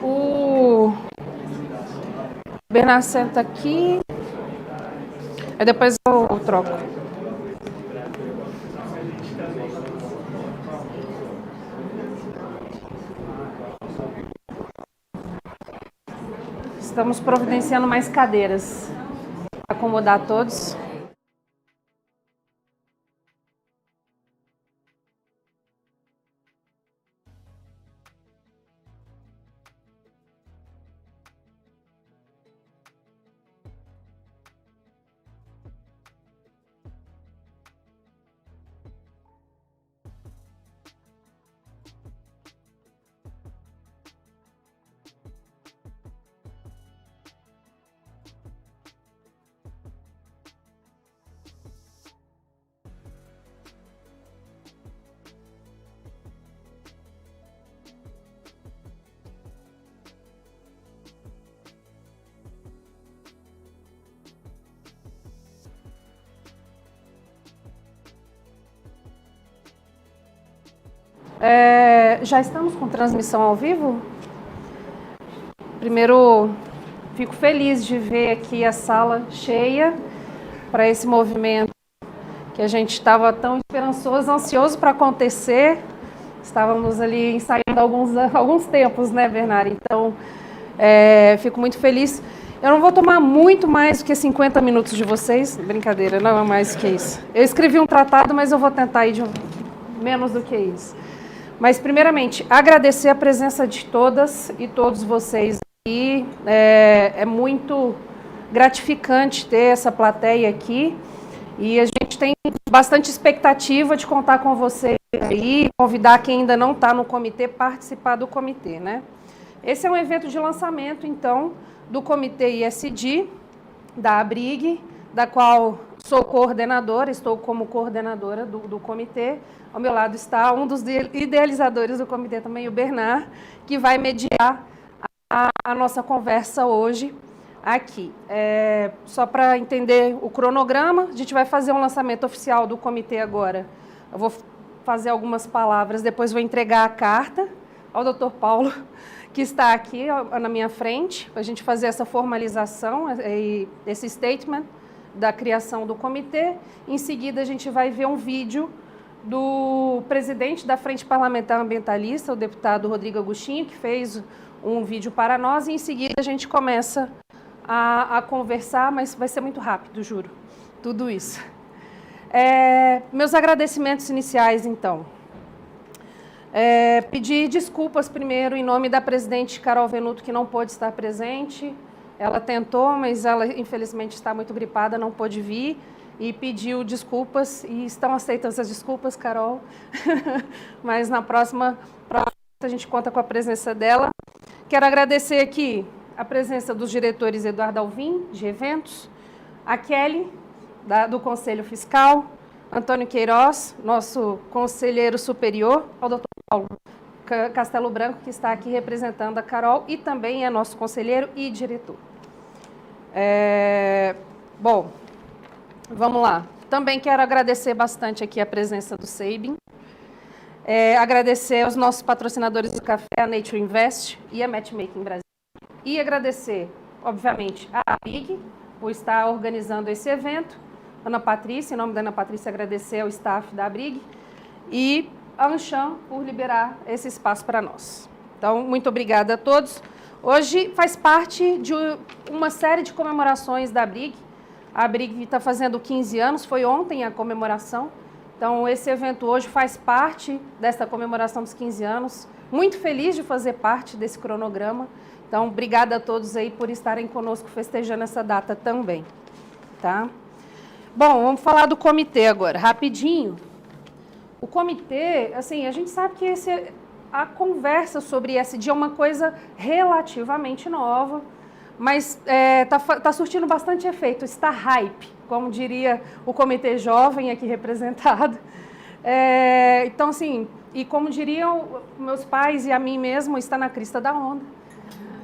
O Bernardo senta aqui, aí depois eu troco. Estamos providenciando mais cadeiras para acomodar todos. Já estamos com transmissão ao vivo? Primeiro, fico feliz de ver aqui a sala cheia para esse movimento que a gente estava tão esperançoso, ansioso para acontecer. Estávamos ali ensaiando alguns tempos, né, Bernardo? Então, fico muito feliz. Eu não vou tomar muito mais do que 50 minutos de vocês. Brincadeira, não é mais do que isso. Eu escrevi um tratado, mas eu vou tentar ir de menos do que isso. Mas, primeiramente, agradecer a presença de todas e todos vocês aqui. É muito gratificante ter essa plateia aqui. E a gente tem bastante expectativa de contar com vocês aí, convidar quem ainda não está no comitê, participar do comitê, né? Esse é um evento de lançamento, então, do Comitê ISD, da ABRIG, da qual sou coordenadora, estou como coordenadora do comitê. Ao meu lado está um dos idealizadores do comitê também, o Bernard, que vai mediar a nossa conversa hoje aqui. Só para entender o cronograma, a gente vai fazer um lançamento oficial do comitê agora. Eu vou fazer algumas palavras, depois vou entregar a carta ao Dr. Paulo, que está aqui na minha frente, para a gente fazer essa formalização, esse statement da criação do comitê. Em seguida, a gente vai ver um vídeo do presidente da Frente Parlamentar Ambientalista, o deputado Rodrigo Agostinho, que fez um vídeo para nós, e em seguida a gente começa a conversar, mas vai ser muito rápido, juro, tudo isso. Meus agradecimentos iniciais, então. Pedir desculpas primeiro em nome da presidente Carol Venuto, que não pôde estar presente. Ela tentou, mas ela infelizmente está muito gripada, não pôde vir e pediu desculpas, e estão aceitas essas desculpas, Carol. Mas na próxima a gente conta com a presença dela. Quero agradecer aqui a presença dos diretores Eduardo Alvim, de eventos, a Kelly, do Conselho Fiscal, Antônio Queiroz, nosso conselheiro superior, ao Dr. Paulo Castelo Branco, que está aqui representando a Carol e também é nosso conselheiro e diretor. Bom, vamos lá. Também quero agradecer bastante aqui a presença do Sabin, agradecer aos nossos patrocinadores do café, a Nature Invest e a Matchmaking Brasil. E agradecer, obviamente, a ABRIG por estar organizando esse evento, Ana Patrícia, em nome da Ana Patrícia, agradecer ao staff da ABRIG e a Anshan por liberar esse espaço para nós. Então, muito obrigada a todos. Hoje faz parte de uma série de comemorações da ABRIG. A ABRIG está fazendo 15 anos, foi ontem a comemoração. Então, esse evento hoje faz parte dessa comemoração dos 15 anos. Muito feliz de fazer parte desse cronograma. Então, obrigada a todos aí por estarem conosco festejando essa data também. Tá? Bom, vamos falar do comitê agora, rapidinho. O comitê, assim, a gente sabe que a conversa sobre ESG é uma coisa relativamente nova, mas tá surtindo bastante efeito, está hype, como diria o comitê jovem aqui representado. Então, assim, e como diriam meus pais e a mim mesmo, está na crista da onda,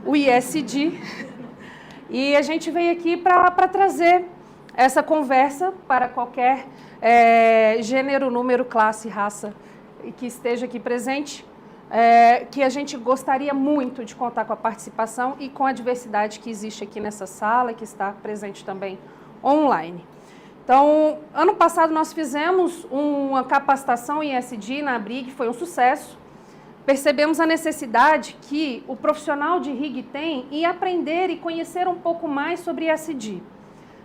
o ESG. E a gente veio aqui para trazer essa conversa para qualquer gênero, número, classe, raça que esteja aqui presente. que a gente gostaria muito de contar com a participação e com a diversidade que existe aqui nessa sala, que está presente também online. Então, ano passado nós fizemos uma capacitação em ESG na ABRIG, foi um sucesso. Percebemos a necessidade que o profissional de RIG tem em aprender e conhecer um pouco mais sobre ESG,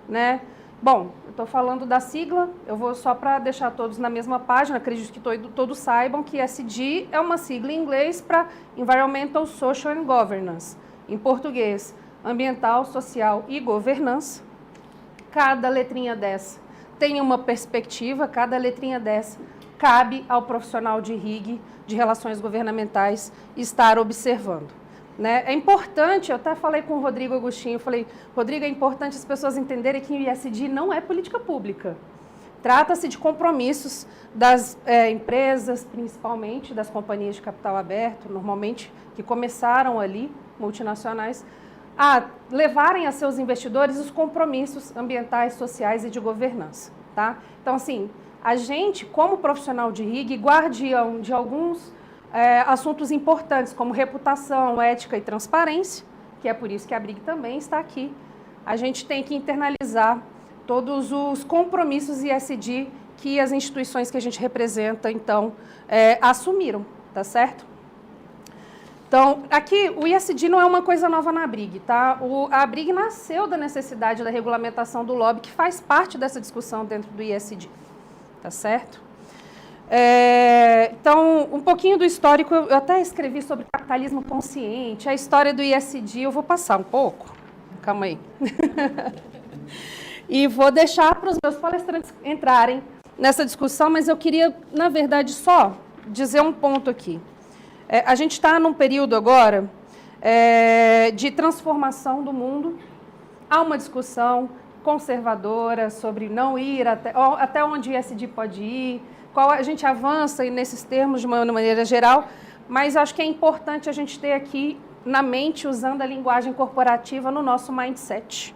né? Bom, eu estou falando da sigla, eu vou só para deixar todos na mesma página, acredito que todos saibam que ESG é uma sigla em inglês para Environmental, Social and Governance, em português, Ambiental, Social e Governança. Cada letrinha dessa tem uma perspectiva, cada letrinha dessa cabe ao profissional de RIG, de relações governamentais, estar observando. Né? É importante, eu até falei com o Rodrigo Agostinho, falei, Rodrigo, é importante as pessoas entenderem que o ESG não é política pública. Trata-se de compromissos das empresas, principalmente das companhias de capital aberto, normalmente, que começaram ali, multinacionais, a levarem a seus investidores os compromissos ambientais, sociais e de governança. Tá? Então, assim, a gente, como profissional de RIG, guardião de alguns assuntos importantes, como reputação, ética e transparência, que é por isso que a ABRIG também está aqui. A gente tem que internalizar todos os compromissos ESG que as instituições que a gente representa, então, assumiram, tá certo? Então, aqui, o ESG não é uma coisa nova na ABRIG, tá? A ABRIG nasceu da necessidade da regulamentação do lobby, que faz parte dessa discussão dentro do ESG, tá certo? Então, um pouquinho do histórico, eu até escrevi sobre capitalismo consciente, a história do ESG, eu vou passar um pouco, calma aí, e vou deixar para os meus palestrantes entrarem nessa discussão, mas eu queria, na verdade, só dizer um ponto aqui. A gente está num período agora de transformação do mundo, há uma discussão conservadora sobre não ir até onde o ESG pode ir, a gente avança nesses termos de uma maneira geral, mas acho que é importante a gente ter aqui na mente, usando a linguagem corporativa no nosso mindset,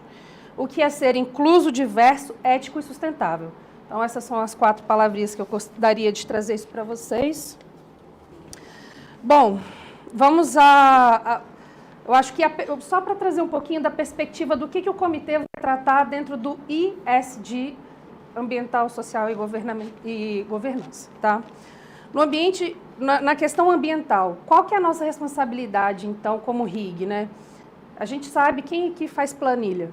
o que é ser incluso, diverso, ético e sustentável. Então, essas são as 4 palavrinhas que eu gostaria de trazer isso para vocês. Bom, vamos eu acho que só para trazer um pouquinho da perspectiva do que o comitê vai tratar dentro do ESG, ambiental, social e governança, tá? No ambiente, na questão ambiental, qual que é a nossa responsabilidade, então, como RIG, né? A gente sabe quem aqui faz planilha.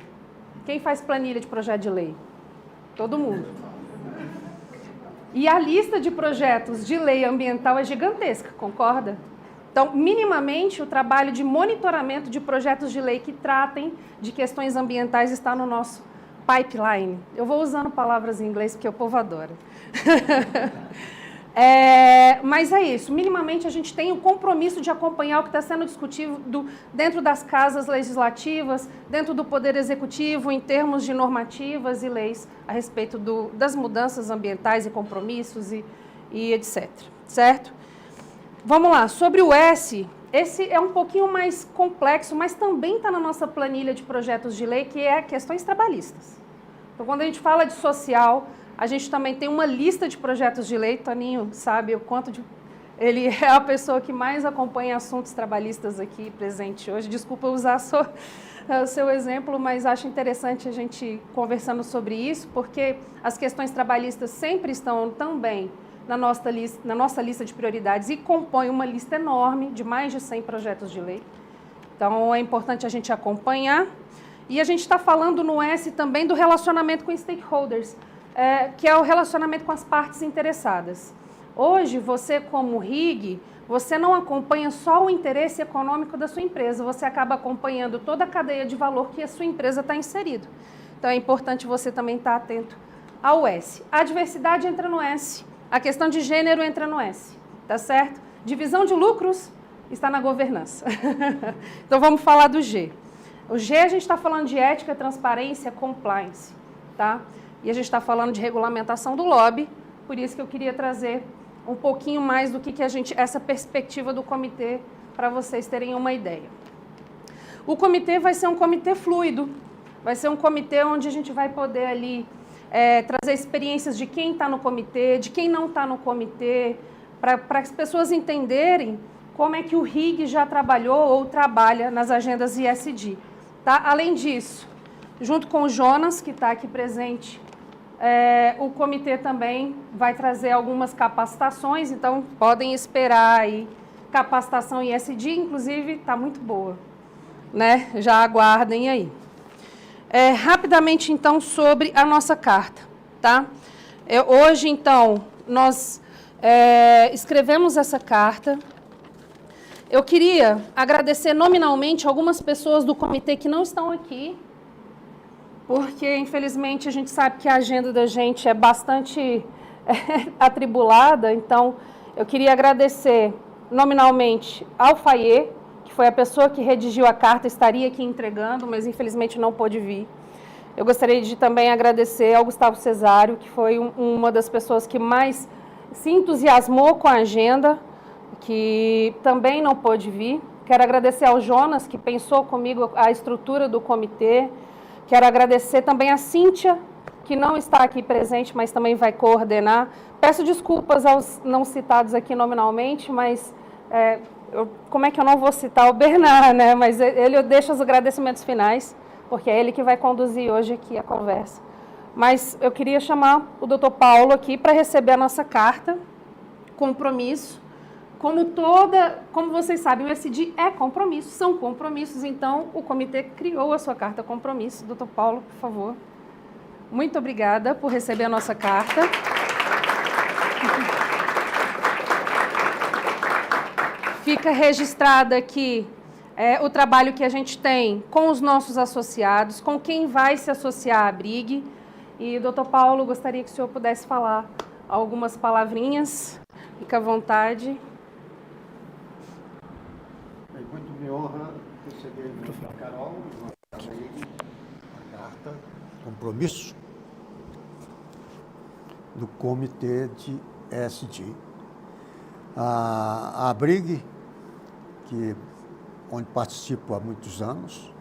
Quem faz planilha de projeto de lei? Todo mundo. E a lista de projetos de lei ambiental é gigantesca, concorda? Então, minimamente, o trabalho de monitoramento de projetos de lei que tratem de questões ambientais está no nosso pipeline. Eu vou usando palavras em inglês porque o povo adora. Mas é isso, minimamente a gente tem o compromisso de acompanhar o que está sendo discutido dentro das casas legislativas, dentro do Poder Executivo, em termos de normativas e leis a respeito das mudanças ambientais e compromissos e etc. Certo? Vamos lá, sobre o S, esse é um pouquinho mais complexo, mas também está na nossa planilha de projetos de lei, que é questões trabalhistas. Então, quando a gente fala de social, a gente também tem uma lista de projetos de lei. Toninho sabe o quanto ele é a pessoa que mais acompanha assuntos trabalhistas aqui presente hoje. Desculpa usar o seu exemplo, mas acho interessante a gente conversando sobre isso, porque as questões trabalhistas sempre estão também na nossa lista de prioridades e compõe uma lista enorme de mais de 100 projetos de lei. Então, é importante a gente acompanhar. E a gente está falando no S também do relacionamento com stakeholders, que é o relacionamento com as partes interessadas. Hoje, você como RIG, você não acompanha só o interesse econômico da sua empresa, você acaba acompanhando toda a cadeia de valor que a sua empresa está inserida. Então, é importante você também estar atento ao S. A diversidade entra no S. A questão de gênero entra no S, tá certo? Divisão de lucros está na governança. Então, vamos falar do G. O G, a gente está falando de ética, transparência, compliance, tá? E a gente está falando de regulamentação do lobby, por isso que eu queria trazer um pouquinho mais do que essa perspectiva do comitê, para vocês terem uma ideia. O comitê vai ser um comitê fluido, vai ser um comitê onde a gente vai poder ali trazer experiências de quem está no comitê, de quem não está no comitê, para as pessoas entenderem como é que o RIG já trabalhou ou trabalha nas agendas ISD. Tá? Além disso, junto com o Jonas, que está aqui presente, o comitê também vai trazer algumas capacitações, então podem esperar aí capacitação ISD, inclusive está muito boa, né? Já aguardem aí. Rapidamente, então, sobre a nossa carta, tá? Hoje, então, nós escrevemos essa carta. Eu queria agradecer nominalmente algumas pessoas do comitê que não estão aqui, porque, infelizmente, a gente sabe que a agenda da gente é bastante atribulada, então, eu queria agradecer nominalmente ao Faiê, que foi a pessoa que redigiu a carta, estaria aqui entregando, mas, infelizmente, não pôde vir. Eu gostaria de também agradecer ao Gustavo Cesário, que foi uma das pessoas que mais se entusiasmou com a agenda, que também não pôde vir. Quero agradecer ao Jonas, que pensou comigo a estrutura do comitê. Quero agradecer também a Cíntia, que não está aqui presente, mas também vai coordenar. Peço desculpas aos não citados aqui nominalmente, mas como é que eu não vou citar o Bernard, né? Mas eu deixo os agradecimentos finais, porque é ele que vai conduzir hoje aqui a conversa. Mas eu queria chamar o Dr. Paulo aqui para receber a nossa carta, compromisso. Como vocês sabem, o ISD é compromisso, são compromissos, então o comitê criou a sua carta compromisso. Dr. Paulo, por favor. Muito obrigada por receber a nossa carta. Fica registrado aqui o trabalho que a gente tem com os nossos associados, com quem vai se associar à BRIG. E, Dr. Paulo, gostaria que o senhor pudesse falar algumas palavrinhas. Fica à vontade. Muito me honra receber a Carol, a carta compromisso do Comitê de SD. A BRIG, onde participo há muitos anos,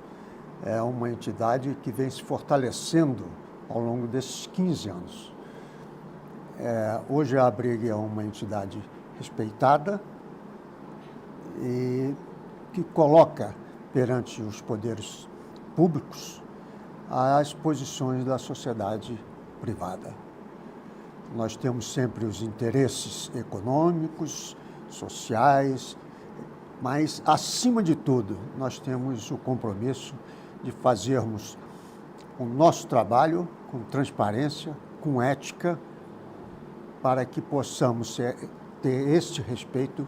é uma entidade que vem se fortalecendo ao longo desses 15 anos. Hoje a BRIG é uma entidade respeitada e que coloca perante os poderes públicos as posições da sociedade privada. Nós temos sempre os interesses econômicos, sociais, mas, acima de tudo, nós temos o compromisso de fazermos o nosso trabalho com transparência, com ética, para que possamos ter este respeito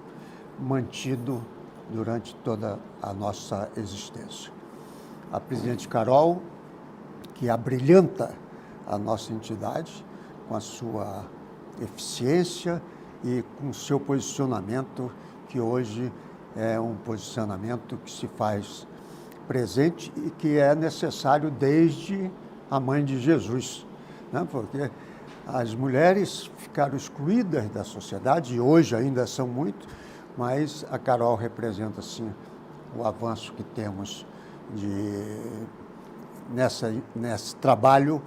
mantido durante toda a nossa existência. A presidente Carol, que abrilhanta a nossa entidade com a sua eficiência e com o seu posicionamento, que hoje é um posicionamento que se faz presente e que é necessário desde a mãe de Jesus, né? Porque as mulheres ficaram excluídas da sociedade, e hoje ainda são muito, mas a Carol representa, sim, o avanço que temos nesse trabalho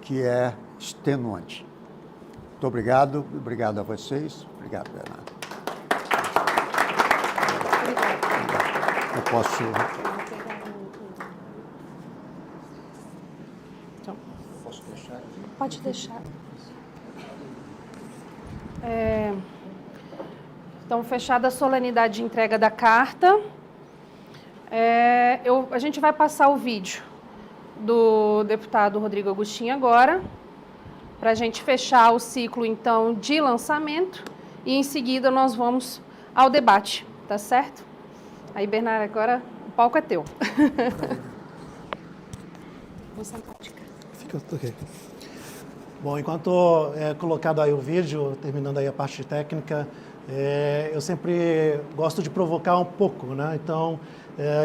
que é extenuante. Muito obrigado a vocês. Obrigado, Bernardo. Eu posso... Então, Posso deixar aqui? pode deixar. Então, fechada a solenidade de entrega da carta, a gente vai passar o vídeo do deputado Rodrigo Agostinho agora, para a gente fechar o ciclo, então, de lançamento, e em seguida nós vamos ao debate, tá certo? Aí, Bernardo, agora o palco é teu. Vou sentar de cá. Fica ok. Bom, enquanto é colocado aí o vídeo, terminando aí a parte técnica, eu sempre gosto de provocar um pouco, né? Então,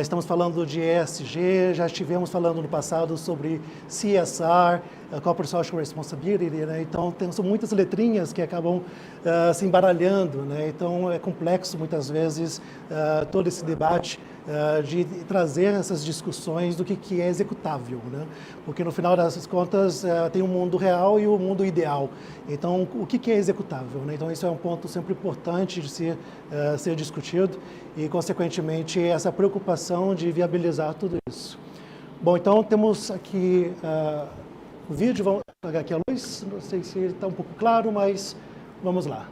estamos falando de ESG, já estivemos falando no passado sobre CSR, Corporate Social Responsibility, né? Então são muitas letrinhas que acabam se embaralhando, né? Então é complexo muitas vezes todo esse debate de trazer essas discussões do que é executável, né? Porque no final das contas tem o mundo real e o mundo ideal. Então o que é executável, né? Então isso é um ponto sempre importante de ser discutido e consequentemente essa preocupação de viabilizar tudo isso. Bom, então temos aqui o vídeo, vamos apagar aqui a luz, não sei se está um pouco claro, mas vamos lá.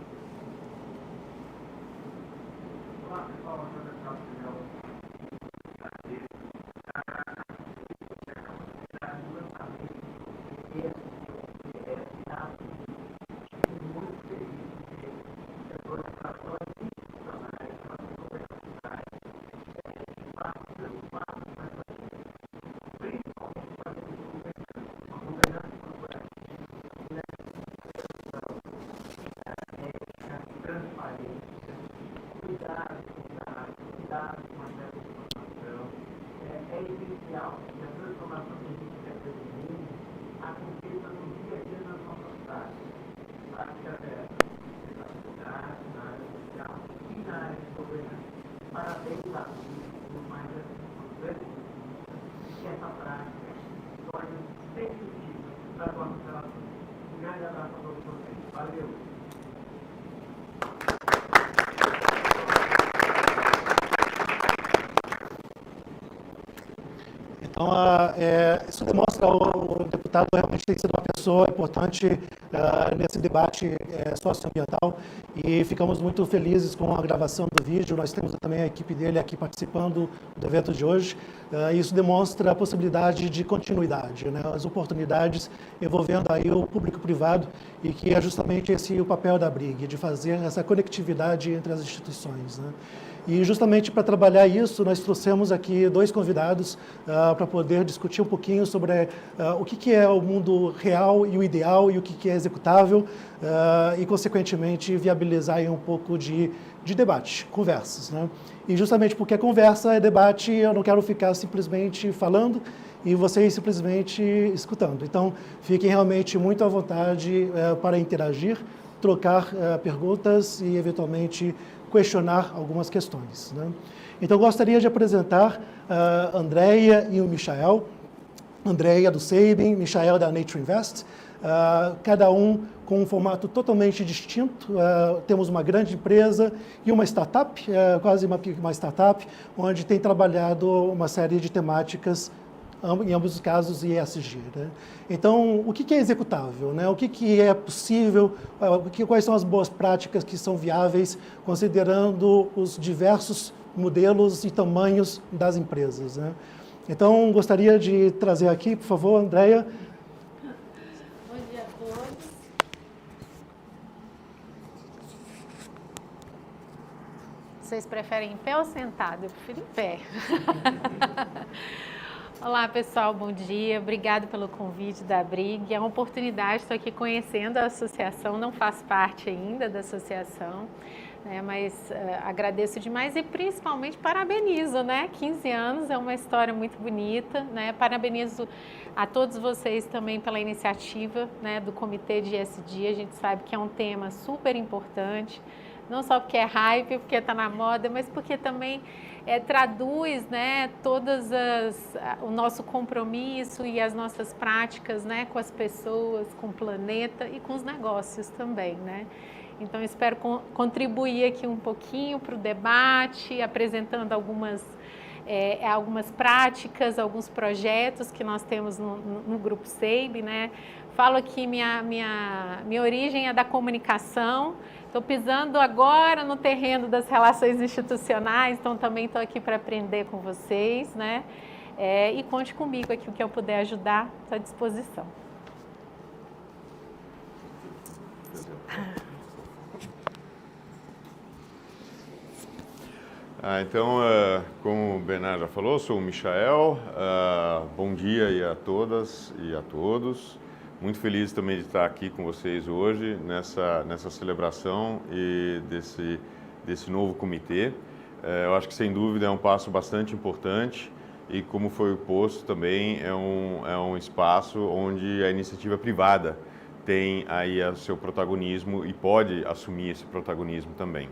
Então, isso demonstra o deputado realmente tem sido uma pessoa importante nesse debate socioambiental e ficamos muito felizes com a gravação do vídeo. Nós temos também a equipe dele aqui participando do evento de hoje. Isso demonstra a possibilidade de continuidade, né? As oportunidades envolvendo aí o público-privado e que é justamente esse o papel da BRIG, de fazer essa conectividade entre as instituições, né? E justamente para trabalhar isso, nós trouxemos aqui dois convidados para poder discutir um pouquinho sobre o que é o mundo real e o ideal e o que é executável e, consequentemente, viabilizar aí um pouco de debate, conversas, né? E justamente porque a conversa é debate, eu não quero ficar simplesmente falando e vocês simplesmente escutando. Então, fiquem realmente muito à vontade para interagir, trocar perguntas e, eventualmente, questionar algumas questões, né? Então, gostaria de apresentar a Andrea e o Michael. Andrea do Sabin, Michael da Nature Invest, cada um com um formato totalmente distinto. Temos uma grande empresa e uma startup, quase uma startup, onde tem trabalhado uma série de temáticas, em ambos os casos, ESG, né? Então, o que é executável, né? O que é possível, quais são as boas práticas que são viáveis, considerando os diversos modelos e tamanhos das empresas, né? Então, gostaria de trazer aqui, por favor, Andrea. Bom dia a todos. Vocês preferem em pé ou sentado? Eu prefiro em pé. Olá, pessoal, bom dia. Obrigado pelo convite da BRIG. É uma oportunidade, estou aqui conhecendo a associação, não faço parte ainda da associação, né, mas agradeço demais e principalmente parabenizo, né? 15 anos é uma história muito bonita, né? Parabenizo a todos vocês também pela iniciativa, né, do Comitê de ESG. A gente sabe que é um tema super importante, não só porque é hype, porque está na moda, mas porque também traduz, né, o nosso compromisso e as nossas práticas, né, com as pessoas, com o planeta e com os negócios também, né? Então, espero contribuir aqui um pouquinho para o debate, apresentando algumas práticas, alguns projetos que nós temos no Grupo SEIB, né? Falo aqui, minha origem é da comunicação. Estou pisando agora no terreno das relações institucionais, então também estou aqui para aprender com vocês, né? E conte comigo aqui, o que eu puder ajudar, estou à disposição. Então, como o Bernardo já falou, sou o Michael. Bom dia aí a todas e a todos. Muito feliz também de estar aqui com vocês hoje nessa celebração e desse novo comitê. eu acho que, sem dúvida, é um passo bastante importante e, como foi posto também, é um espaço onde a iniciativa privada tem aí o seu protagonismo e pode assumir esse protagonismo também.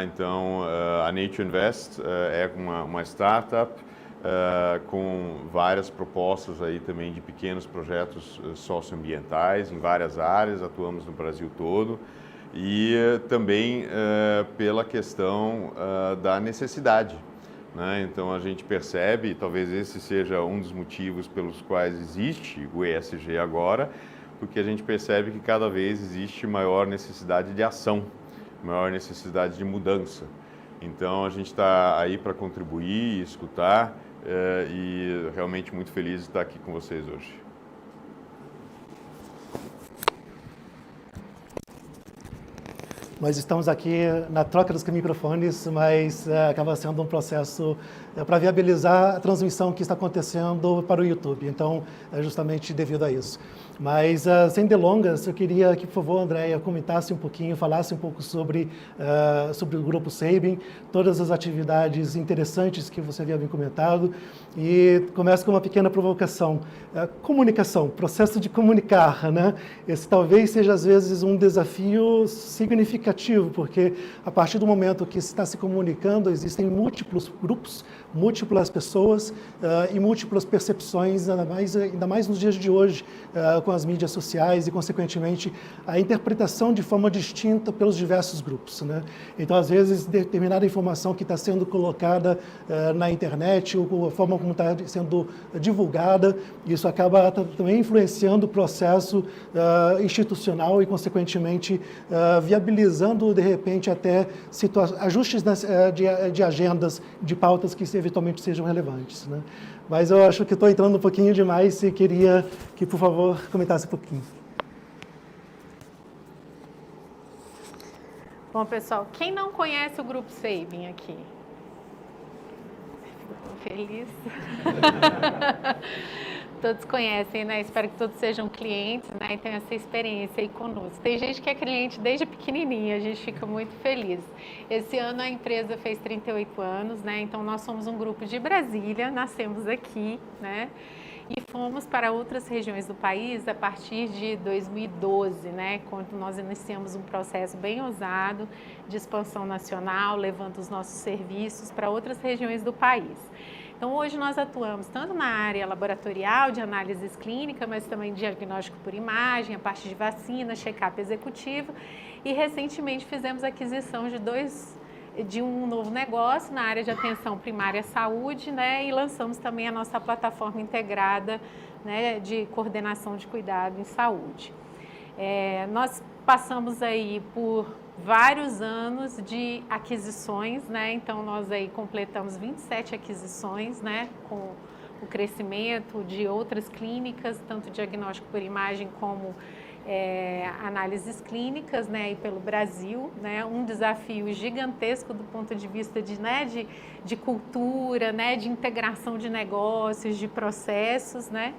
Então, a Nature Invest é uma startup com várias propostas aí também de pequenos projetos socioambientais em várias áreas, atuamos no Brasil todo, e também pela questão da necessidade. Então, a gente percebe, talvez esse seja um dos motivos pelos quais existe o ESG agora, porque a gente percebe que cada vez existe maior necessidade de ação, maior necessidade de mudança. Então, a gente está aí para contribuir, escutar e realmente muito feliz de estar aqui com vocês hoje. Nós estamos aqui na troca dos microfones, mas acaba sendo um processo para viabilizar a transmissão que está acontecendo para o YouTube. Então, é justamente devido a isso. Mas, sem delongas, eu queria que, por favor, Andréia, comentasse um pouquinho, falasse um pouco sobre o Grupo Sabin, todas as atividades interessantes que você havia bem comentado. E começo com uma pequena provocação. Comunicação, processo de comunicar, né? Esse talvez seja, às vezes, um desafio significativo, porque a partir do momento que se está se comunicando, existem múltiplos grupos, múltiplas pessoas e múltiplas percepções, ainda mais nos dias de hoje, com as mídias sociais e, consequentemente, a interpretação de forma distinta pelos diversos grupos, né? Então, às vezes, determinada informação que está sendo colocada na internet, ou a forma como está sendo divulgada, isso acaba também influenciando o processo institucional e, consequentemente, viabilizando, de repente, até ajustes de agendas, de pautas que eventualmente sejam relevantes, né? Mas eu acho que estou entrando um pouquinho demais e queria que, por favor, comentasse um pouquinho. Bom, pessoal, quem não conhece o Grupo Sabin aqui? Fico feliz. Todos conhecem, né? Espero que todos sejam clientes, né? E tenham essa experiência aí conosco. Tem gente que é cliente desde pequenininha, a gente fica muito feliz. Esse ano a empresa fez 38 anos, né? Então nós somos um grupo de Brasília, nascemos aqui, né? E fomos para outras regiões do país a partir de 2012, né? Quando nós iniciamos um processo bem ousado de expansão nacional, levando os nossos serviços para outras regiões do país. Então, hoje nós atuamos tanto na área laboratorial, de análises clínicas, mas também diagnóstico por imagem, a parte de vacina, check-up executivo. E, recentemente, fizemos a aquisição de um novo negócio na área de atenção primária à saúde, né? E lançamos também a nossa plataforma integrada, né, de coordenação de cuidado em saúde. Nós passamos aí por vários anos de aquisições, né? Então nós aí completamos 27 aquisições, né? Com o crescimento de outras clínicas, tanto diagnóstico por imagem como análises clínicas, né? E pelo Brasil, né? Um desafio gigantesco do ponto de vista de cultura, né? De integração de negócios, de processos, né?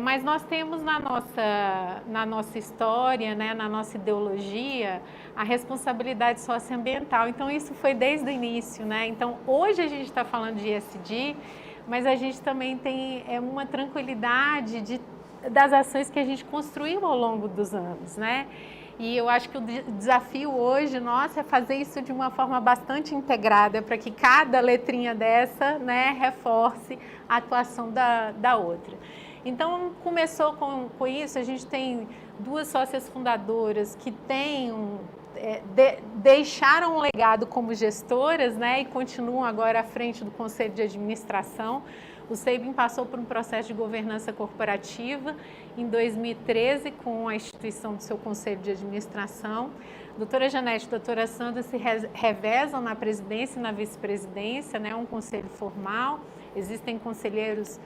Mas nós temos na nossa história, né, na nossa ideologia, a responsabilidade socioambiental. Então, isso foi desde o início, né? Então, hoje a gente está falando de ESG, mas a gente também tem uma tranquilidade das ações que a gente construiu ao longo dos anos, né? E eu acho que o desafio hoje nosso é fazer isso de uma forma bastante integrada, para que cada letrinha dessa, né, reforce a atuação da outra. Então, começou com isso, a gente tem duas sócias fundadoras que deixaram um legado como gestoras, né, e continuam agora à frente do Conselho de Administração. O Sabin passou por um processo de governança corporativa em 2013 com a instituição do seu Conselho de Administração. A doutora Janete e a doutora Sandra se revezam na presidência e na vice-presidência, né, um conselho formal. Existem conselheiros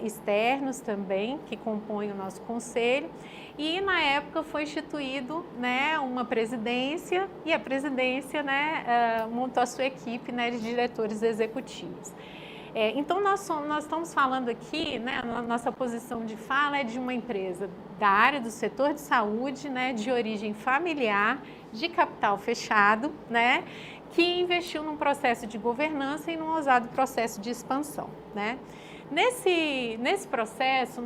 externos também que compõem o nosso conselho. E na época foi instituído, né, uma presidência e a presidência, né, montou a sua equipe, né, de diretores executivos. Então, nós estamos falando aqui, né, a nossa posição de fala é de uma empresa da área do setor de saúde, né, de origem familiar, de capital fechado, né, que investiu num processo de governança e num ousado processo de expansão, né? Nesse processo,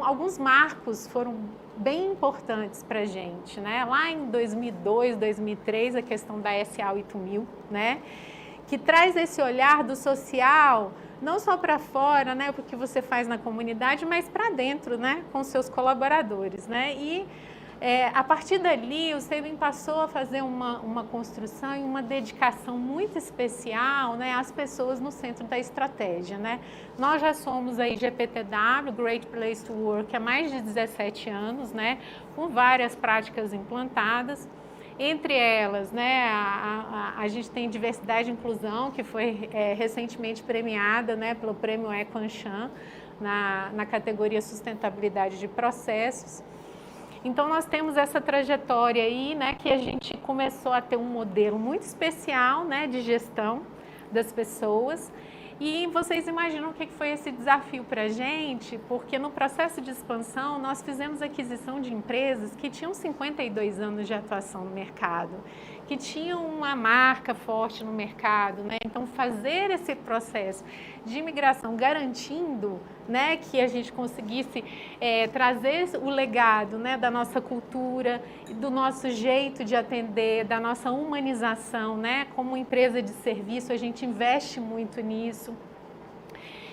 alguns marcos foram bem importantes para a gente, né? Lá em 2002, 2003, a questão da SA 8000, né? Que traz esse olhar do social, não só para fora, né? Porque você faz na comunidade, mas para dentro, né? Com seus colaboradores, né? E a partir dali, o SEIBM passou a fazer uma construção e uma dedicação muito especial, né, às pessoas no centro da estratégia, né? Nós já somos aí GPTW, Great Place to Work, há mais de 17 anos, né, com várias práticas implantadas. Entre elas, né, a gente tem diversidade e inclusão, que foi recentemente premiada, né, pelo prêmio Eco-Anshan, na categoria sustentabilidade de processos. Então, nós temos essa trajetória aí, né, que a gente começou a ter um modelo muito especial, né, de gestão das pessoas. E vocês imaginam o que foi esse desafio para a gente? Porque no processo de expansão, nós fizemos aquisição de empresas que tinham 52 anos de atuação no mercado, que tinham uma marca forte no mercado, né? Então, fazer esse processo de imigração garantindo, né, que a gente conseguisse trazer o legado, né, da nossa cultura, do nosso jeito de atender, da nossa humanização, né? Como empresa de serviço, a gente investe muito nisso.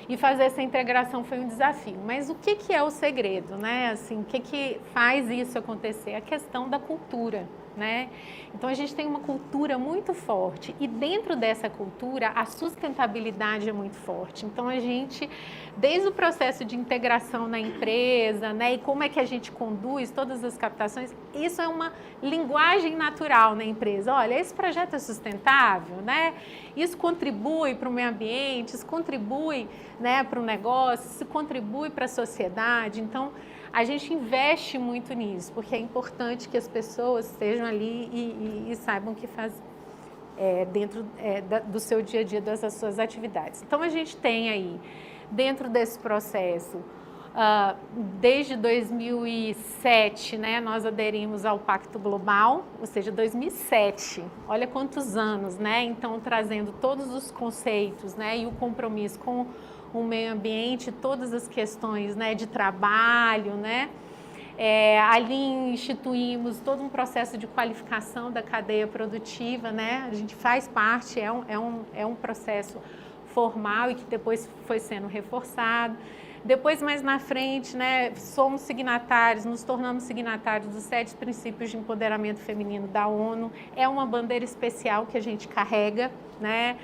E fazer essa integração foi um desafio. Mas o que é o segredo, né? Assim, o que faz isso acontecer? A questão da cultura, né? Então, a gente tem uma cultura muito forte e dentro dessa cultura, a sustentabilidade é muito forte. Então, a gente, desde o processo de integração na empresa, né, e como é que a gente conduz todas as captações, isso é uma linguagem natural na empresa. Olha, esse projeto é sustentável, né? Isso contribui para o meio ambiente, isso contribui, né, para o negócio, isso contribui para a sociedade. Então, a gente investe muito nisso, porque é importante que as pessoas estejam ali e saibam o que fazer dentro do seu dia a dia, das suas atividades. Então, a gente tem aí, dentro desse processo, desde 2007, né, nós aderimos ao Pacto Global, ou seja, 2007, olha quantos anos, né? Então, trazendo todos os conceitos, né, e o compromisso com o meio ambiente, todas as questões, né, de trabalho, né? Ali instituímos todo um processo de qualificação da cadeia produtiva, né? A gente faz parte, é um processo formal e que depois foi sendo reforçado. Depois, mais na frente, né, somos signatários, nos tornamos signatários dos 7 princípios de empoderamento feminino da ONU. É uma bandeira especial que a gente carrega, né,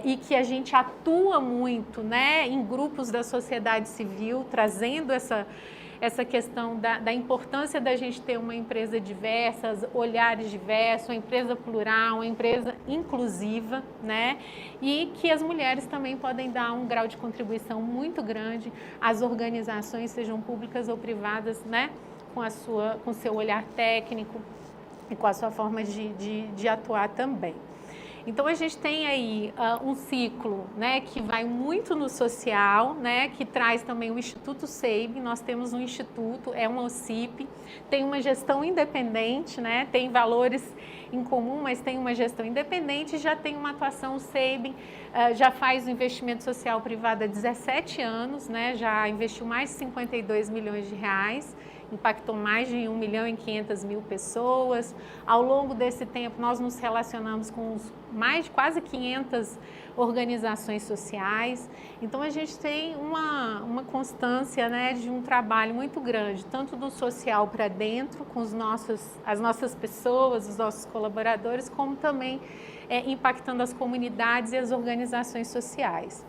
e que a gente atua muito, né, em grupos da sociedade civil, trazendo essa questão da importância da gente ter uma empresa diversa, olhares diversos, uma empresa plural, uma empresa inclusiva, né? E que as mulheres também podem dar um grau de contribuição muito grande às organizações, sejam públicas ou privadas, né? Com seu olhar técnico e com a sua forma de atuar também. Então, a gente tem aí um ciclo, né, que vai muito no social, né, que traz também o Instituto SEIBM. Nós temos um instituto, é uma OCIP, tem uma gestão independente, né, tem valores em comum, mas tem uma gestão independente, já tem uma atuação. O SEIBM já faz o investimento social privado há 17 anos, né, já investiu mais de 52 milhões de reais, impactou mais de 1.500.000 pessoas. Ao longo desse tempo, nós nos relacionamos com mais de quase 500 organizações sociais. Então, a gente tem uma constância, né, de um trabalho muito grande, tanto do social para dentro, com as nossas pessoas, os nossos colaboradores, como também impactando as comunidades e as organizações sociais.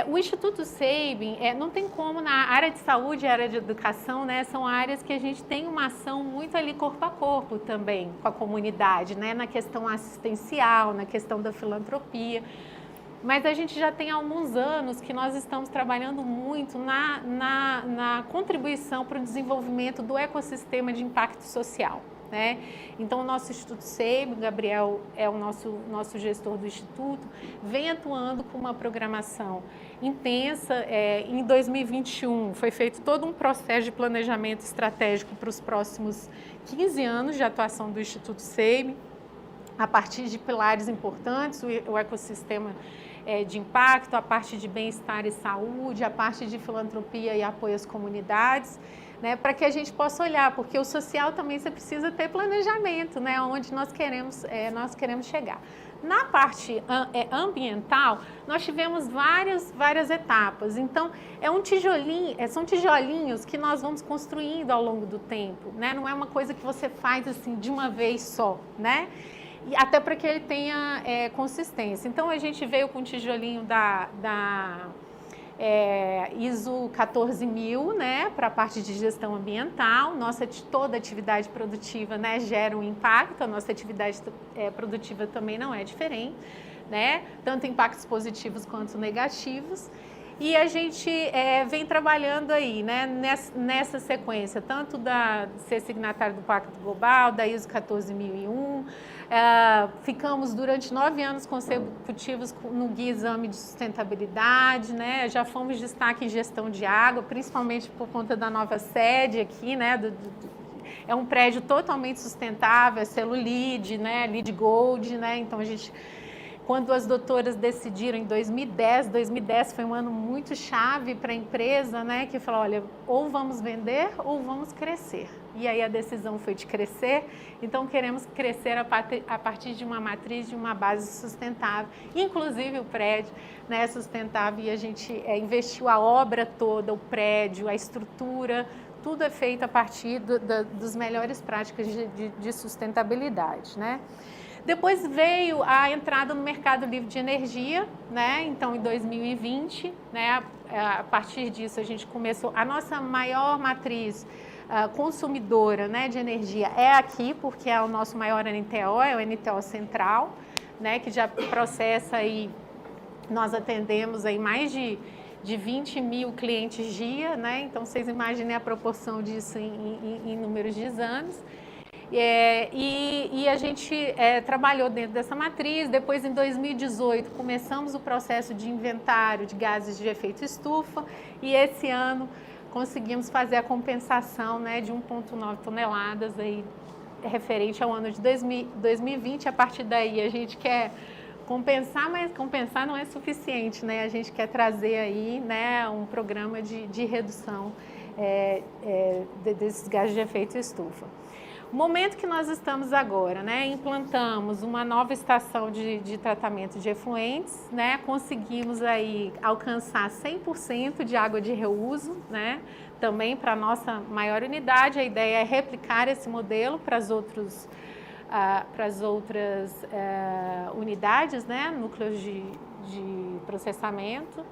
O Instituto SEIBM, não tem como, na área de saúde e área de educação, né, são áreas que a gente tem uma ação muito ali corpo a corpo também com a comunidade, né, na questão assistencial, na questão da filantropia. Mas a gente já tem alguns anos que nós estamos trabalhando muito na contribuição para o desenvolvimento do ecossistema de impacto social, né? Então, o nosso Instituto SEIBM, o Gabriel é o nosso gestor do Instituto, vem atuando com uma programação intensa. Em 2021, foi feito todo um processo de planejamento estratégico para os próximos 15 anos de atuação do Instituto SEIBM. a partir de pilares importantes, o ecossistema de impacto, a parte de bem-estar e saúde, a parte de filantropia e apoio às comunidades, né, para que a gente possa olhar, porque o social também você precisa ter planejamento, né, onde nós queremos chegar. Na parte ambiental, nós tivemos várias etapas. Então, são tijolinhos que nós vamos construindo ao longo do tempo, né? Não é uma coisa que você faz assim de uma vez só, né? E até para que ele tenha consistência. Então, a gente veio com o tijolinho da ISO 14000, né, para a parte de gestão ambiental. Toda atividade produtiva, né, gera um impacto, a nossa atividade produtiva também não é diferente, né, tanto impactos positivos quanto negativos. E a gente vem trabalhando aí, né, nessa sequência, tanto de ser signatário do Pacto Global, da ISO 14001, ficamos durante 9 anos consecutivos no Guia Exame de Sustentabilidade, né, já fomos destaque em gestão de água, principalmente por conta da nova sede aqui, né, é um prédio totalmente sustentável, é selo LEED, né, LEED Gold, né, então a gente... Quando as doutoras decidiram em 2010 foi um ano muito chave para a empresa, né, que falou, olha, ou vamos vender ou vamos crescer. E aí a decisão foi de crescer, então queremos crescer a partir de uma matriz, de uma base sustentável. Inclusive o prédio, né, é sustentável, e a gente investiu a obra toda, o prédio, a estrutura, tudo é feito a partir das melhores práticas de sustentabilidade, né? Depois veio a entrada no mercado livre de energia, né? Então, em 2020, né, a partir disso, a gente começou... A nossa maior matriz consumidora, né, de energia é aqui, porque é o nosso maior NTO, é o NTO Central, né, que já processa aí... Nós atendemos aí mais de 20 mil clientes dia, né? Então, vocês imaginem a proporção disso em números de exames. E a gente trabalhou dentro dessa matriz. Depois, em 2018, começamos o processo de inventário de gases de efeito estufa, e esse ano conseguimos fazer a compensação, né, de 1,9 toneladas aí, referente ao ano de 2020. A partir daí a gente quer compensar, mas compensar não é suficiente, né? A gente quer trazer aí, né, um programa de redução desses gases de efeito estufa. O momento que nós estamos agora, né, implantamos uma nova estação de tratamento de efluentes, né, conseguimos aí alcançar 100% de água de reuso, né, também para a nossa maior unidade. A ideia é replicar esse modelo para as outras unidades, né, núcleos de processamento.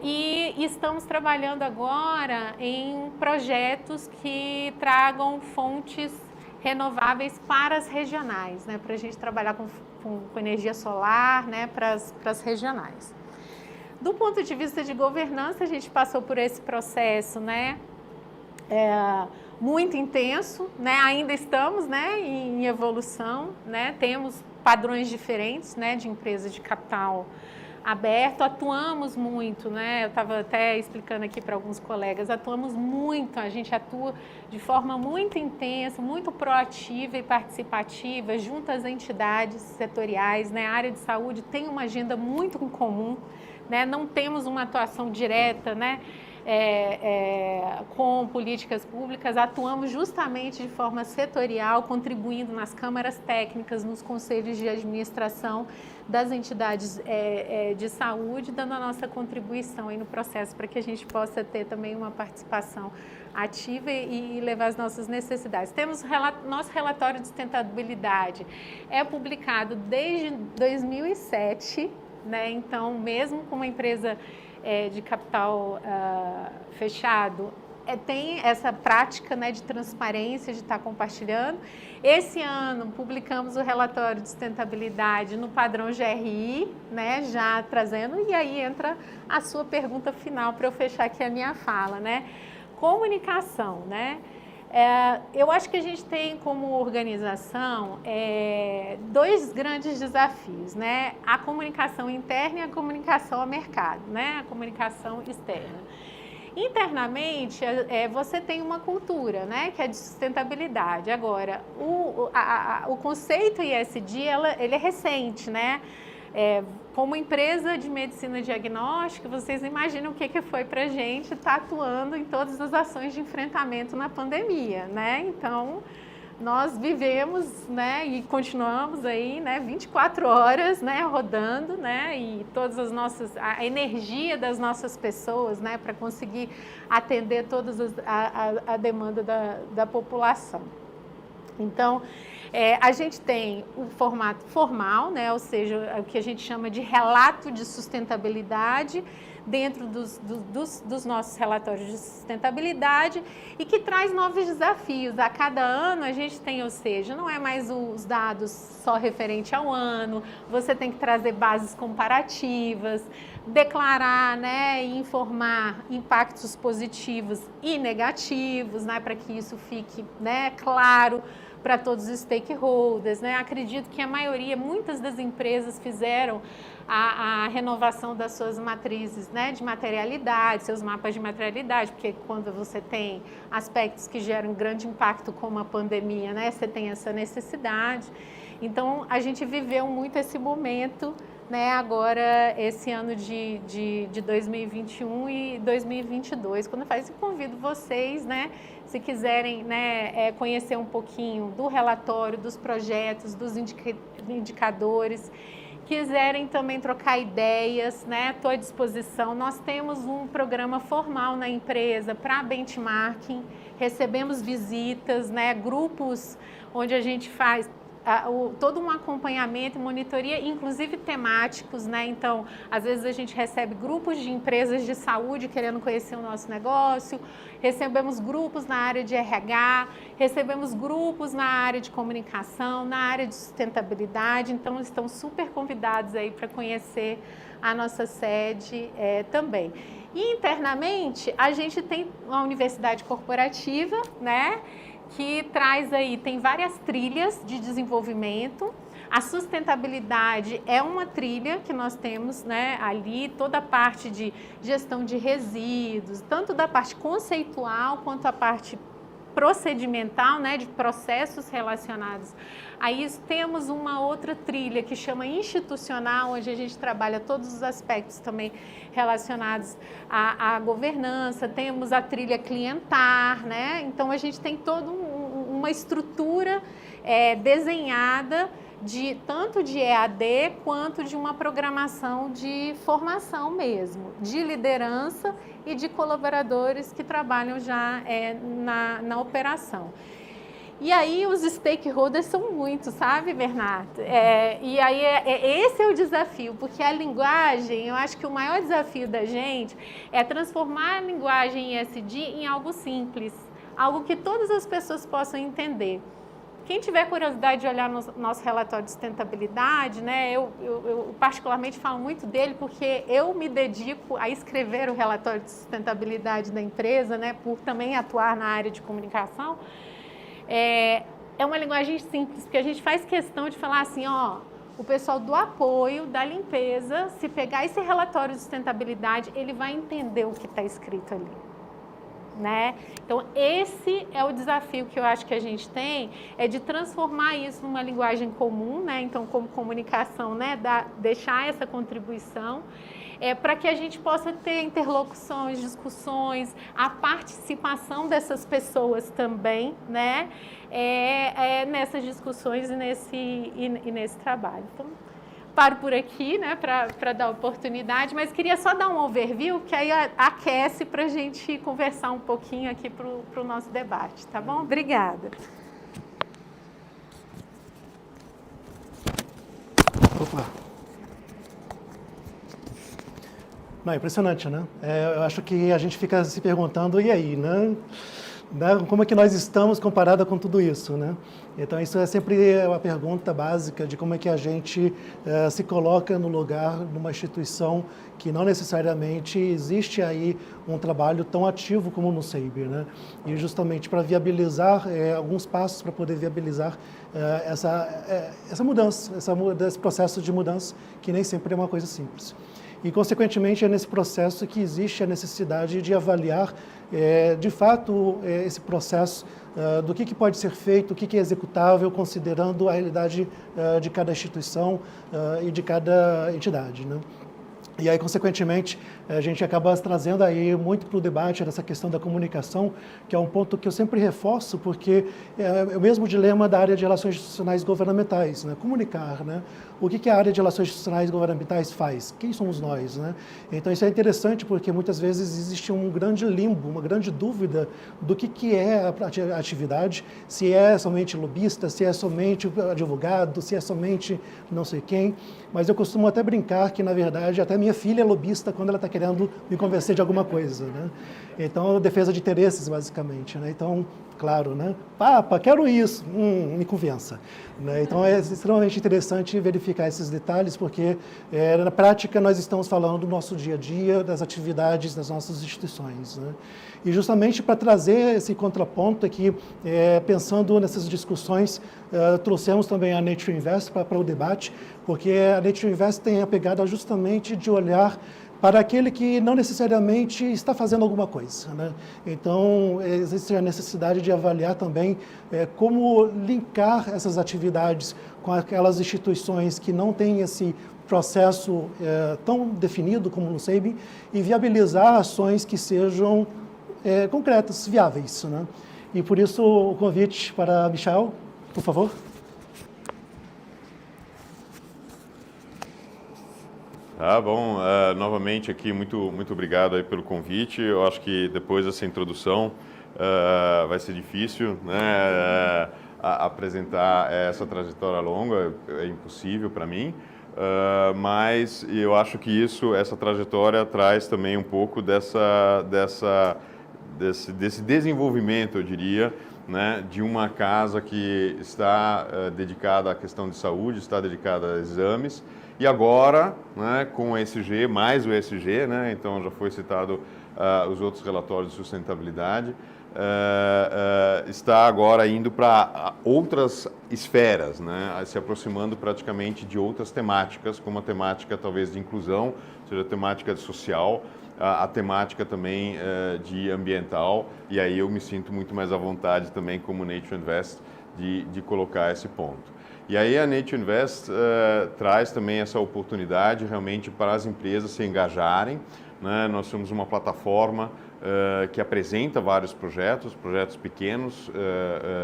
E estamos trabalhando agora em projetos que tragam fontes renováveis para as regionais, né, para a gente trabalhar com energia solar, né, para as regionais. Do ponto de vista de governança, a gente passou por esse processo, né, muito intenso, né, ainda estamos, né, em evolução, né, temos padrões diferentes, né, de empresas de capital aberto, atuamos muito, né? Eu estava até explicando aqui para alguns colegas, atuamos muito, a gente atua de forma muito intensa, muito proativa e participativa, junto às entidades setoriais, né? A área de saúde tem uma agenda muito em comum, né? Não temos uma atuação direta, né? Com políticas públicas, atuamos justamente de forma setorial, contribuindo nas câmaras técnicas, nos conselhos de administração das entidades de saúde, dando a nossa contribuição aí no processo para que a gente possa ter também uma participação ativa e levar as nossas necessidades. Temos nosso relatório de sustentabilidade, é publicado desde 2007, né? Então, mesmo com uma empresa de capital fechado, tem essa prática, né, de transparência, de estar compartilhando. Esse ano publicamos o relatório de sustentabilidade no padrão GRI, né, já trazendo, e aí entra a sua pergunta final para eu fechar aqui a minha fala, né? Comunicação, né? Eu acho que a gente tem como organização dois grandes desafios, né? A comunicação interna e a comunicação ao mercado, né? A comunicação externa. Internamente, você tem uma cultura, né, que é de sustentabilidade. Agora, o conceito ISD, ele é recente, né? Como empresa de medicina diagnóstica, vocês imaginam o que foi para a gente estar atuando em todas as ações de enfrentamento na pandemia, né? Então, nós vivemos, né, e continuamos aí, né, 24 horas, né, rodando, né, e todas a energia das nossas pessoas, né, para conseguir atender a demanda da população. Então, a gente tem o formato formal, né, ou seja, o que a gente chama de relato de sustentabilidade, dentro dos nossos relatórios de sustentabilidade e que traz novos desafios. A cada ano a gente tem, ou seja, não é mais os dados só referente ao ano, você tem que trazer bases comparativas, declarar, né, e informar impactos positivos e negativos, né, para que isso fique, né, claro para todos os stakeholders, né? Acredito que muitas das empresas fizeram a renovação das suas matrizes, né, de materialidade, seus mapas de materialidade, porque quando você tem aspectos que geram grande impacto como a pandemia, né, você tem essa necessidade. Então, a gente viveu muito esse momento, né, agora, esse ano de 2021 e 2022. Quando eu faço, eu convido vocês, né, se quiserem, né, conhecer um pouquinho do relatório, dos projetos, dos indicadores, quiserem também trocar ideias, né, estou à disposição. Nós temos um programa formal na empresa para benchmarking, recebemos visitas, né, grupos onde a gente faz todo um acompanhamento e monitoria, inclusive temáticos, né? Então, às vezes a gente recebe grupos de empresas de saúde querendo conhecer o nosso negócio, recebemos grupos na área de RH, recebemos grupos na área de comunicação, na área de sustentabilidade, então estão super convidados aí para conhecer a nossa sede também. E internamente, a gente tem uma universidade corporativa, né? Que traz aí, tem várias trilhas de desenvolvimento. A sustentabilidade é uma trilha que nós temos, né, ali, toda a parte de gestão de resíduos, tanto da parte conceitual quanto a parte procedimental, né, de processos relacionados a isso. Temos uma outra trilha que chama institucional, onde a gente trabalha todos os aspectos também relacionados à governança. Temos a trilha clientar, né? Então a gente tem toda uma estrutura desenhada tanto de EAD quanto de uma programação de formação mesmo, de liderança e de colaboradores que trabalham já na operação. E aí os stakeholders são muitos, sabe, Bernardo? E aí esse é o desafio, porque a linguagem, eu acho que o maior desafio da gente é transformar a linguagem ESG em algo simples, algo que todas as pessoas possam entender. Quem tiver curiosidade de olhar no nosso relatório de sustentabilidade, né, eu particularmente falo muito dele porque eu me dedico a escrever o relatório de sustentabilidade da empresa, né, por também atuar na área de comunicação. É uma linguagem simples, porque a gente faz questão de falar assim, ó, o pessoal do apoio, da limpeza, se pegar esse relatório de sustentabilidade, ele vai entender o que está escrito ali. Né? Então, esse é o desafio que eu acho que a gente tem, é de transformar isso numa linguagem comum, né? Então, como comunicação, né? Deixar essa contribuição, para que a gente possa ter interlocuções, discussões, a participação dessas pessoas também, né? Nessas discussões e nesse trabalho. Então, paro por aqui, né, para dar oportunidade, mas queria só dar um overview, que aí aquece para a gente conversar um pouquinho aqui para o nosso debate, tá bom? Obrigada. Opa. Não, é impressionante, né? Eu acho que a gente fica se perguntando, e aí, né? Como é que nós estamos comparada com tudo isso, né? Então, isso é sempre uma pergunta básica de como é que a gente se coloca no lugar numa instituição que não necessariamente existe aí um trabalho tão ativo como no SEIB, né? E justamente para viabilizar alguns passos para poder viabilizar essa mudança, esse processo de mudança, que nem sempre é uma coisa simples. E, consequentemente, é nesse processo que existe a necessidade de avaliar, de fato, esse processo do que pode ser feito, o que é executável, considerando a realidade de cada instituição e de cada entidade, né? E aí, consequentemente, a gente acaba trazendo aí muito para o debate essa questão da comunicação, que é um ponto que eu sempre reforço, porque é o mesmo dilema da área de relações institucionais governamentais, né? Comunicar, né? O que a área de relações institucionais governamentais faz? Quem somos nós, né? Então, isso é interessante porque muitas vezes existe um grande limbo, uma grande dúvida do que é a atividade, se é somente lobista, se é somente advogado, se é somente não sei quem. Mas eu costumo até brincar que, na verdade, até minha filha é lobista quando ela está querendo me convencer de alguma coisa, né? Então, defesa de interesses, basicamente, né? Então, claro, né? Papa, quero isso, me convença, né? Então, é extremamente interessante verificar esses detalhes, porque, na prática, nós estamos falando do nosso dia a dia, das atividades das nossas instituições, né? E justamente para trazer esse contraponto aqui, pensando nessas discussões, trouxemos também a Nature Invest para o debate, porque a Nature Invest tem a pegada justamente de olhar para aquele que não necessariamente está fazendo alguma coisa, né? Então, existe a necessidade de avaliar também como linkar essas atividades com aquelas instituições que não têm esse processo tão definido como no SEIB e viabilizar ações que sejam concretas, viáveis, né? E por isso o convite para Michel, por favor. Tá bom, novamente aqui, muito obrigado aí pelo convite. Eu acho que depois dessa introdução vai ser difícil, né, apresentar essa trajetória longa, é impossível para mim, mas eu acho que essa trajetória traz também um pouco desse desenvolvimento, eu diria, né, de uma casa que está dedicada à questão de saúde, está dedicada a exames, e agora, né, com o ESG, mais o ESG, né, então já foi citado os outros relatórios de sustentabilidade, está agora indo para outras esferas, né, se aproximando praticamente de outras temáticas, como a temática talvez de inclusão, ou seja, a temática social, a temática também de ambiental, e aí eu me sinto muito mais à vontade também como Nature Invest de colocar esse ponto. E aí a Nature Invest traz também essa oportunidade realmente para as empresas se engajarem, né? Nós somos uma plataforma que apresenta vários projetos pequenos,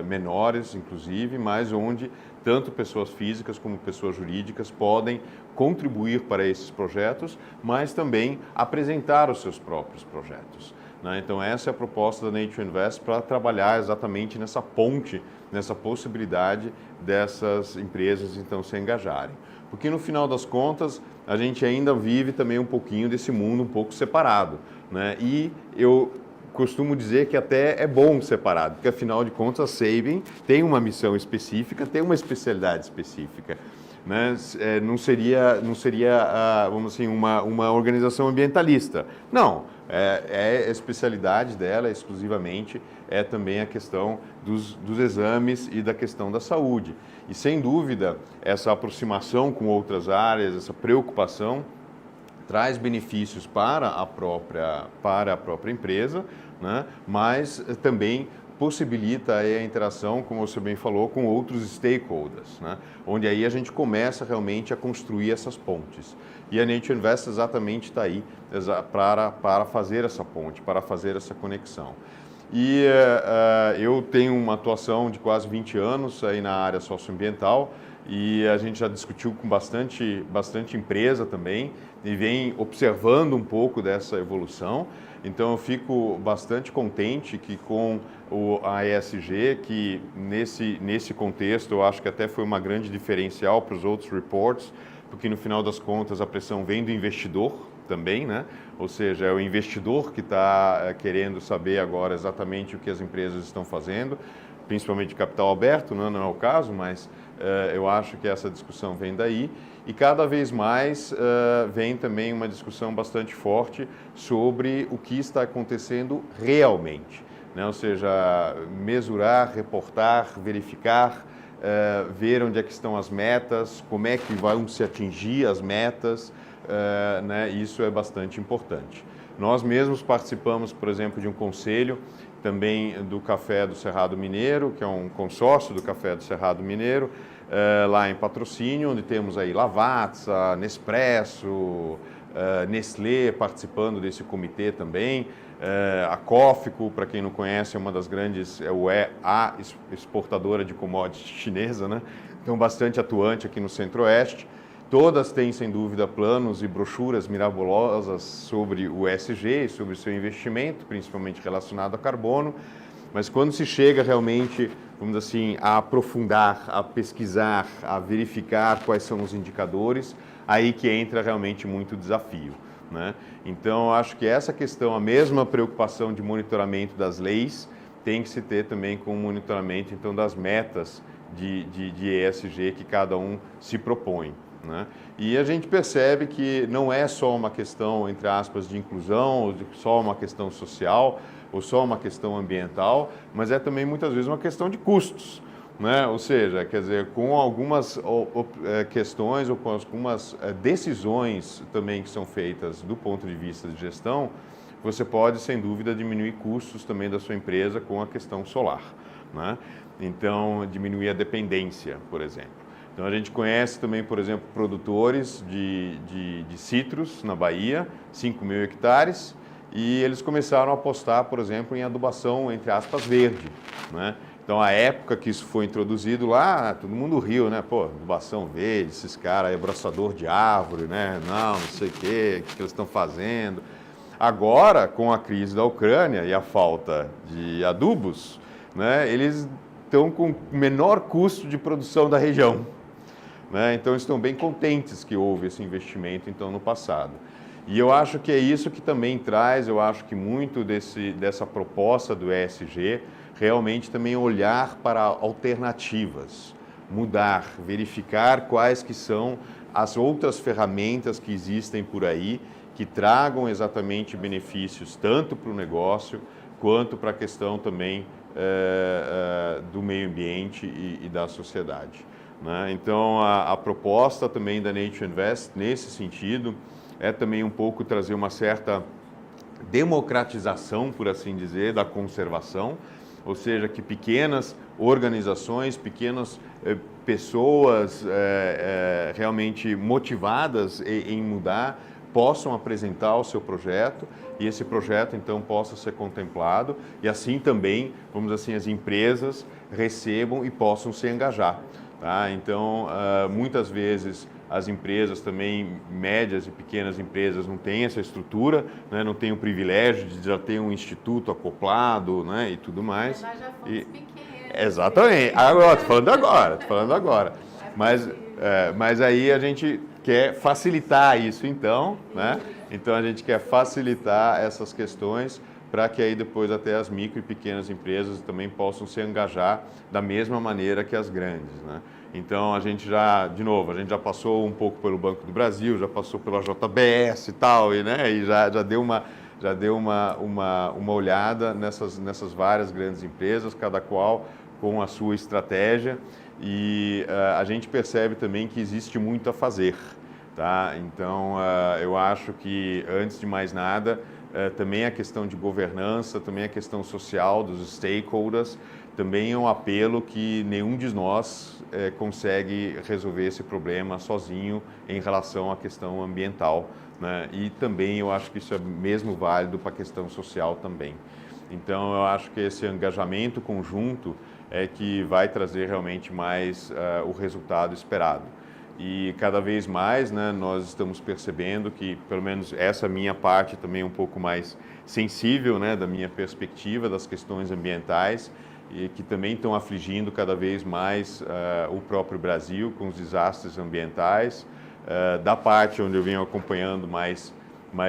menores inclusive, mas onde tanto pessoas físicas como pessoas jurídicas podem contribuir para esses projetos, mas também apresentar os seus próprios projetos, né? Então essa é a proposta da Nature Invest para trabalhar exatamente nessa ponte, nessa possibilidade dessas empresas então se engajarem. Porque no final das contas a gente ainda vive também um pouquinho desse mundo um pouco separado, né? E eu costumo dizer que até é bom separado, porque afinal de contas a Sabin tem uma missão específica, tem uma especialidade específica, né? Não seria vamos assim, uma organização ambientalista. Não, a especialidade dela exclusivamente é também a questão dos exames e da questão da saúde. E sem dúvida essa aproximação com outras áreas, essa preocupação traz benefícios para a própria empresa, né? Mas também possibilita aí a interação, como você bem falou, com outros stakeholders, né? Onde aí a gente começa realmente a construir essas pontes. E a Nature Invest exatamente está aí para fazer essa ponte, para fazer essa conexão. E eu tenho uma atuação de quase 20 anos aí na área socioambiental e a gente já discutiu com bastante empresa também e vem observando um pouco dessa evolução. Então eu fico bastante contente que com a ESG, que nesse contexto eu acho que até foi uma grande diferencial para os outros reports, porque no final das contas a pressão vem do investidor também, né? Ou seja, é o investidor que está querendo saber agora exatamente o que as empresas estão fazendo, principalmente de capital aberto, não é o caso, mas eu acho que essa discussão vem daí. E cada vez mais vem também uma discussão bastante forte sobre o que está acontecendo realmente, né? Ou seja, mesurar, reportar, verificar ver onde é que estão as metas, como é que vão se atingir as metas, né? Isso é bastante importante. Nós mesmos participamos, por exemplo, de um conselho também do Café do Cerrado Mineiro, que é um consórcio do Café do Cerrado Mineiro, lá em Patrocínio, onde temos aí Lavazza, Nespresso, Nestlé participando desse comitê também, a Coffico, para quem não conhece, é uma das grandes, a exportadora de commodities chinesa, né? Então bastante atuante aqui no Centro-Oeste. Todas têm, sem dúvida, planos e brochuras mirabolosas sobre o ESG e sobre o seu investimento, principalmente relacionado a carbono, mas quando se chega realmente, vamos dizer assim, a aprofundar, a pesquisar, a verificar quais são os indicadores, aí que entra realmente muito desafio, né? Então, acho que essa questão, a mesma preocupação de monitoramento das leis, tem que se ter também com o monitoramento, então, das metas de ESG que cada um se propõe, né? E a gente percebe que não é só uma questão, entre aspas, de inclusão, ou só uma questão social, ou só uma questão ambiental, mas é também muitas vezes uma questão de custos, né? Ou seja, quer dizer, com algumas questões ou com algumas decisões também que são feitas do ponto de vista de gestão, você pode, sem dúvida, diminuir custos também da sua empresa com a questão solar, né? Então, diminuir a dependência, por exemplo. Então, a gente conhece também, por exemplo, produtores de citros na Bahia, 5.000 hectares, e eles começaram a apostar, por exemplo, em adubação, entre aspas, verde, né? Então, a época que isso foi introduzido lá, todo mundo riu, né? Pô, adubação verde, esses caras aí, abraçador de árvore, né? Não sei o que eles estão fazendo. Agora, com a crise da Ucrânia e a falta de adubos, né? Eles estão com menor custo de produção da região, né? Então, estão bem contentes que houve esse investimento, então, no passado. E eu acho que é isso que também traz, eu acho que muito dessa proposta do ESG, realmente também olhar para alternativas, mudar, verificar quais que são as outras ferramentas que existem por aí, que tragam exatamente benefícios tanto para o negócio, quanto para a questão também do meio ambiente e da sociedade, né? Então, a proposta também da Nature Invest, nesse sentido, é também um pouco trazer uma certa democratização, por assim dizer, da conservação, ou seja, que pequenas organizações, pequenas pessoas realmente motivadas em mudar, possam apresentar o seu projeto e esse projeto, então, possa ser contemplado e assim também, vamos dizer assim, as empresas recebam e possam se engajar, tá? Então, muitas vezes, as empresas também, médias e pequenas empresas, não têm essa estrutura, né? Não têm o privilégio de já ter um instituto acoplado, né? E tudo mais. Nós já fomos pequenos. Exatamente. Agora, estou falando agora. Mas aí a gente quer facilitar isso, então, né? Então, a gente quer facilitar essas questões para que aí depois até as micro e pequenas empresas também possam se engajar da mesma maneira que as grandes, né? Então, a gente já passou um pouco pelo Banco do Brasil, já passou pela JBS e tal, né? E já deu uma olhada nessas várias grandes empresas, cada qual com a sua estratégia, e a gente percebe também que existe muito a fazer, tá? Então, eu acho que, antes de mais nada, também a questão de governança, também a questão social dos stakeholders, também é um apelo que nenhum de nós consegue resolver esse problema sozinho em relação à questão ambiental, né? E também eu acho que isso é mesmo válido para a questão social também. Então, eu acho que esse engajamento conjunto é que vai trazer realmente mais o resultado esperado. E cada vez mais, né, nós estamos percebendo que, pelo menos essa minha parte também é um pouco mais sensível, né, da minha perspectiva das questões ambientais, e que também estão afligindo cada vez mais o próprio Brasil com os desastres ambientais. Da parte onde eu venho acompanhando mais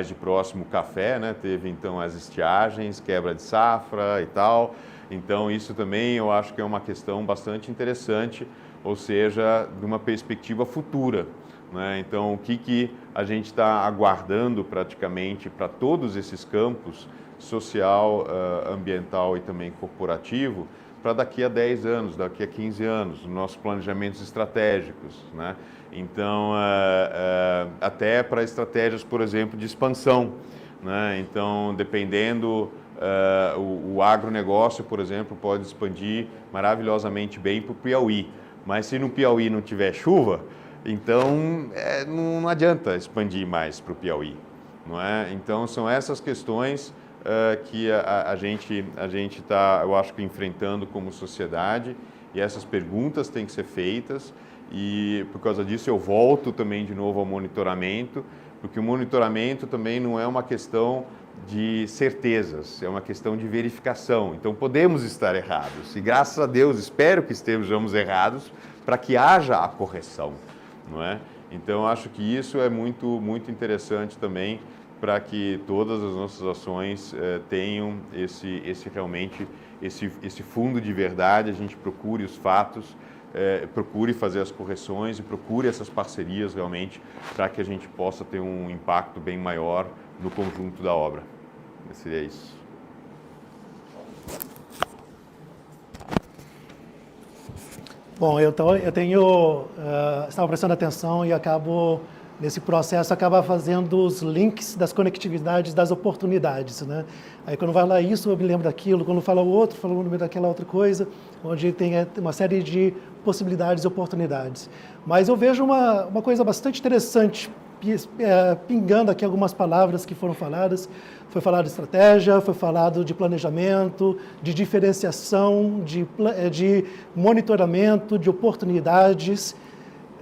de próximo o café, né, teve então as estiagens, quebra de safra e tal. Então, isso também eu acho que é uma questão bastante interessante, ou seja, de uma perspectiva futura, né? Então, o que a gente está aguardando praticamente para todos esses campos, social, ambiental e também corporativo, para daqui a 10 anos, daqui a 15 anos, nos nossos planejamentos estratégicos, né? Então, até para estratégias, por exemplo, de expansão, né? Então, dependendo, o agronegócio, por exemplo, pode expandir maravilhosamente bem para o Piauí, mas se no Piauí não tiver chuva, então não adianta expandir mais para o Piauí, não é? Então, são essas questões que a gente está, eu acho que, enfrentando como sociedade, e essas perguntas têm que ser feitas, e por causa disso eu volto também de novo ao monitoramento, porque o monitoramento também não é uma questão de certezas, é uma questão de verificação. Então podemos estar errados, e graças a Deus espero que estejamos errados para que haja a correção, não é? Então acho que isso é muito interessante também, para que todas as nossas ações tenham realmente esse fundo de verdade, a gente procure os fatos, procure fazer as correções e procure essas parcerias realmente, para que a gente possa ter um impacto bem maior no conjunto da obra. Seria isso. Bom, eu estava prestando atenção e nesse processo, acaba fazendo os links das conectividades, das oportunidades, né? Aí quando vai lá isso, eu me lembro daquilo, quando fala o outro, fala o nome daquela outra coisa, onde tem uma série de possibilidades e oportunidades. Mas eu vejo uma coisa bastante interessante, pingando aqui algumas palavras que foram faladas. Foi falado de estratégia, foi falado de planejamento, de diferenciação, de monitoramento, de oportunidades.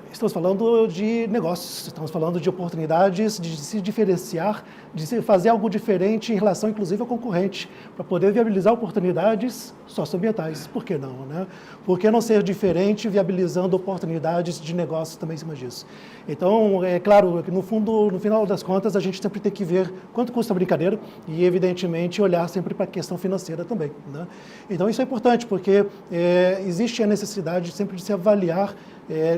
Estamos falando de negócios, estamos falando de oportunidades, de se diferenciar, de se fazer algo diferente em relação, inclusive, ao concorrente, para poder viabilizar oportunidades socioambientais. Por que não, né? Por que não ser diferente, viabilizando oportunidades de negócios também em cima disso? Então, é claro, que no final das contas, a gente sempre tem que ver quanto custa a brincadeira e, evidentemente, olhar sempre para a questão financeira também, né? Então, isso é importante, porque existe a necessidade sempre de se avaliar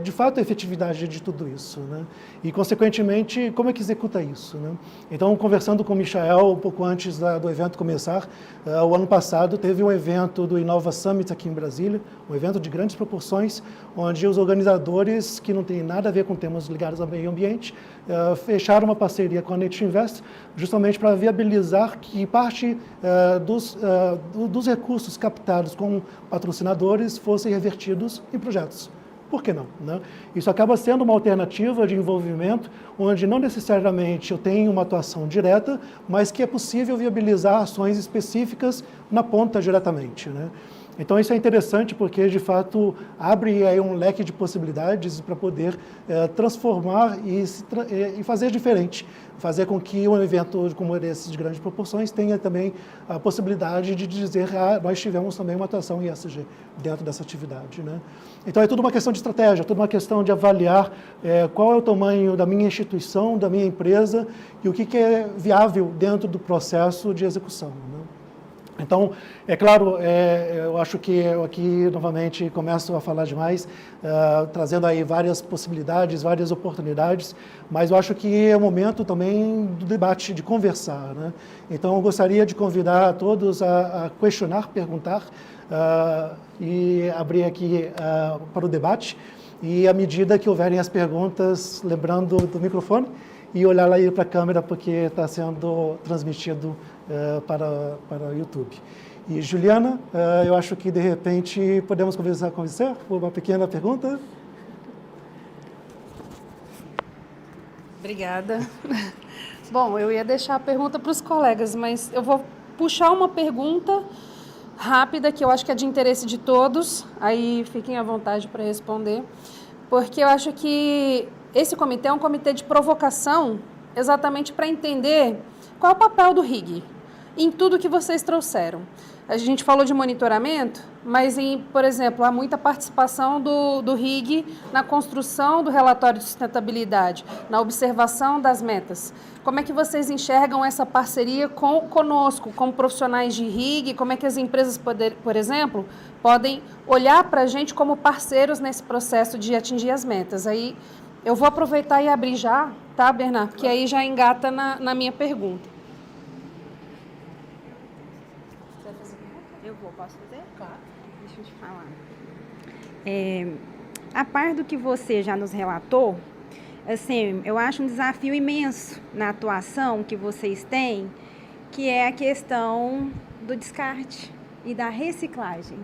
de fato a efetividade de tudo isso, né? E, consequentemente, como é que executa isso, né? Então, conversando com o Michael um pouco antes do evento começar, o ano passado teve um evento do Inova Summit aqui em Brasília, um evento de grandes proporções, onde os organizadores, que não tem nada a ver com temas ligados ao meio ambiente, fecharam uma parceria com a Nature Invest, justamente para viabilizar que parte dos recursos captados com patrocinadores fossem revertidos em projetos. Por que não, né? Isso acaba sendo uma alternativa de envolvimento, onde não necessariamente eu tenho uma atuação direta, mas que é possível viabilizar ações específicas na ponta diretamente, né? Então, isso é interessante porque, de fato, abre aí um leque de possibilidades para poder transformar e fazer diferente. Fazer com que um evento como esse de grandes proporções tenha também a possibilidade de dizer nós tivemos também uma atuação ESG dentro dessa atividade, né? Então, é tudo uma questão de estratégia, é tudo uma questão de avaliar qual é o tamanho da minha instituição, da minha empresa e o que é viável dentro do processo de execução, né? Então, é claro, eu acho que eu aqui, novamente, começo a falar demais, trazendo aí várias possibilidades, várias oportunidades, mas eu acho que é o momento também do debate, de conversar, né? Então, eu gostaria de convidar a todos a questionar, perguntar e abrir aqui para o debate. E, à medida que houverem as perguntas, lembrando do microfone, e olhar lá para a câmera, porque está sendo transmitido para o YouTube. E, Juliana, eu acho que, de repente, podemos conversar com você por uma pequena pergunta. Obrigada. Bom, eu ia deixar a pergunta para os colegas, mas eu vou puxar uma pergunta rápida, que eu acho que é de interesse de todos, aí fiquem à vontade para responder, porque eu acho que esse comitê é um comitê de provocação exatamente para entender qual é o papel do RIG em tudo que vocês trouxeram. A gente falou de monitoramento, mas, por exemplo, há muita participação do RIG na construção do relatório de sustentabilidade, na observação das metas. Como é que vocês enxergam essa parceria conosco, como profissionais de RIG? Como é que as empresas, por exemplo, podem olhar para a gente como parceiros nesse processo de atingir as metas? Aí eu vou aproveitar e abrir já, tá, Bernardo? Porque aí já engata na minha pergunta. Eu vou, posso fazer? Claro. Deixa Deixa eu te falar. A par do que você já nos relatou, assim, eu acho um desafio imenso na atuação que vocês têm, que é a questão do descarte e da reciclagem.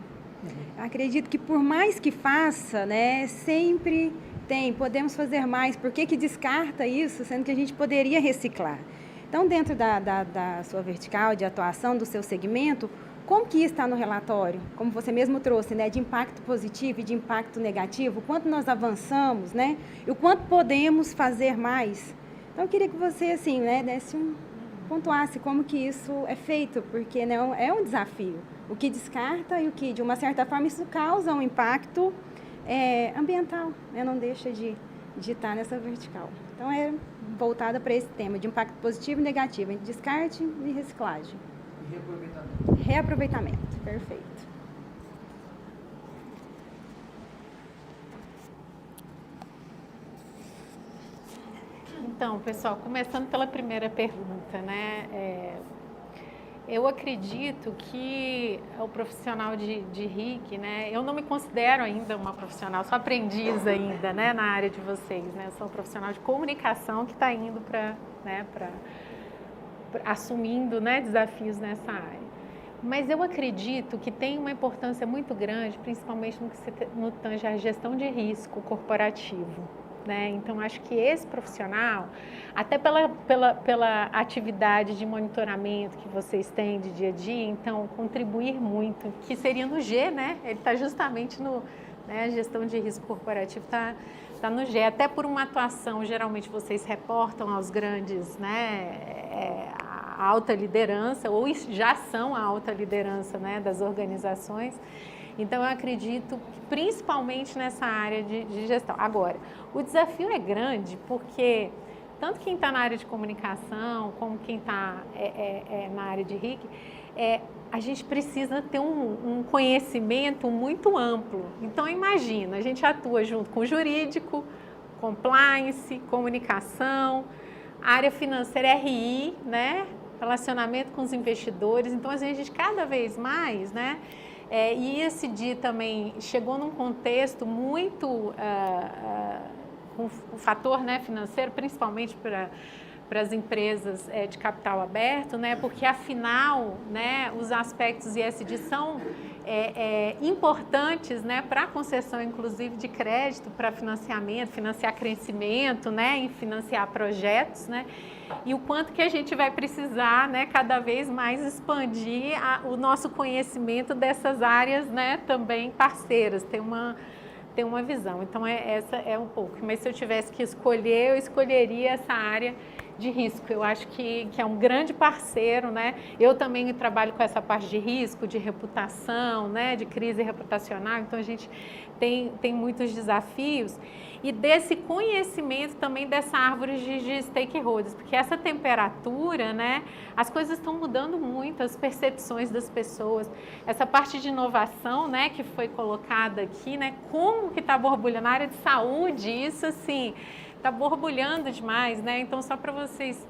Acredito que por mais que faça, né, sempre podemos fazer mais. Por que descarta isso, sendo que a gente poderia reciclar? Então, dentro da sua vertical de atuação, do seu segmento, como que isso está no relatório? Como você mesmo trouxe, né, de impacto positivo e de impacto negativo, o quanto nós avançamos, né, e o quanto podemos fazer mais. Então, eu queria que você, assim, né, pontuasse como que isso é feito, porque não é um desafio. O que descarta e o que, de uma certa forma, isso causa um impacto ambiental, né, não deixa de estar nessa vertical. Então, é voltada para esse tema de impacto positivo e negativo, entre descarte e reciclagem. E reaproveitamento. Reaproveitamento, perfeito. Então, pessoal, começando pela primeira pergunta, né? Eu acredito que o profissional de RIC, né? Eu não me considero ainda uma profissional, sou aprendiz ainda, né? Na área de vocês, né? Eu sou um profissional de comunicação que está indo assumindo, né, desafios nessa área. Mas eu acredito que tem uma importância muito grande, principalmente no tange à gestão de risco corporativo, né? Então, acho que esse profissional, até pela atividade de monitoramento que vocês têm de dia a dia, então, contribuir muito, que seria no G, né? Ele está justamente no... Né, a gestão de risco corporativo está no G, até por uma atuação, geralmente vocês reportam aos grandes, né, a alta liderança, ou já são a alta liderança, né, das organizações. Então, eu acredito que principalmente nessa área de gestão. Agora, o desafio é grande porque tanto quem está na área de comunicação, como quem está na área de RIC, a gente precisa ter um conhecimento muito amplo. Então, imagina, a gente atua junto com jurídico, compliance, comunicação, área financeira, RI, né? Relacionamento com os investidores. Então, a gente cada vez mais, né? E esse dia também chegou num contexto muito com o fator, né, financeiro, principalmente para as empresas de capital aberto, né, porque afinal, né, os aspectos ESG são importantes, né, para a concessão, inclusive, de crédito para financiamento, financiar crescimento, né, e financiar projetos, né, e o quanto que a gente vai precisar, né, cada vez mais expandir o nosso conhecimento dessas áreas, né, também parceiras, ter uma visão. Então, essa é um pouco. Mas se eu tivesse que escolher, eu escolheria essa área de risco. Eu acho que é um grande parceiro, né? Eu também trabalho com essa parte de risco, de reputação, né? De crise reputacional. Então, a gente tem muitos desafios. E desse conhecimento também dessa árvore de stakeholders, porque essa temperatura, né? As coisas estão mudando muito, as percepções das pessoas. Essa parte de inovação, né? Que foi colocada aqui, né? Como que está borbulhando na área de saúde, isso assim... Está borbulhando demais, né? Então, só para vocês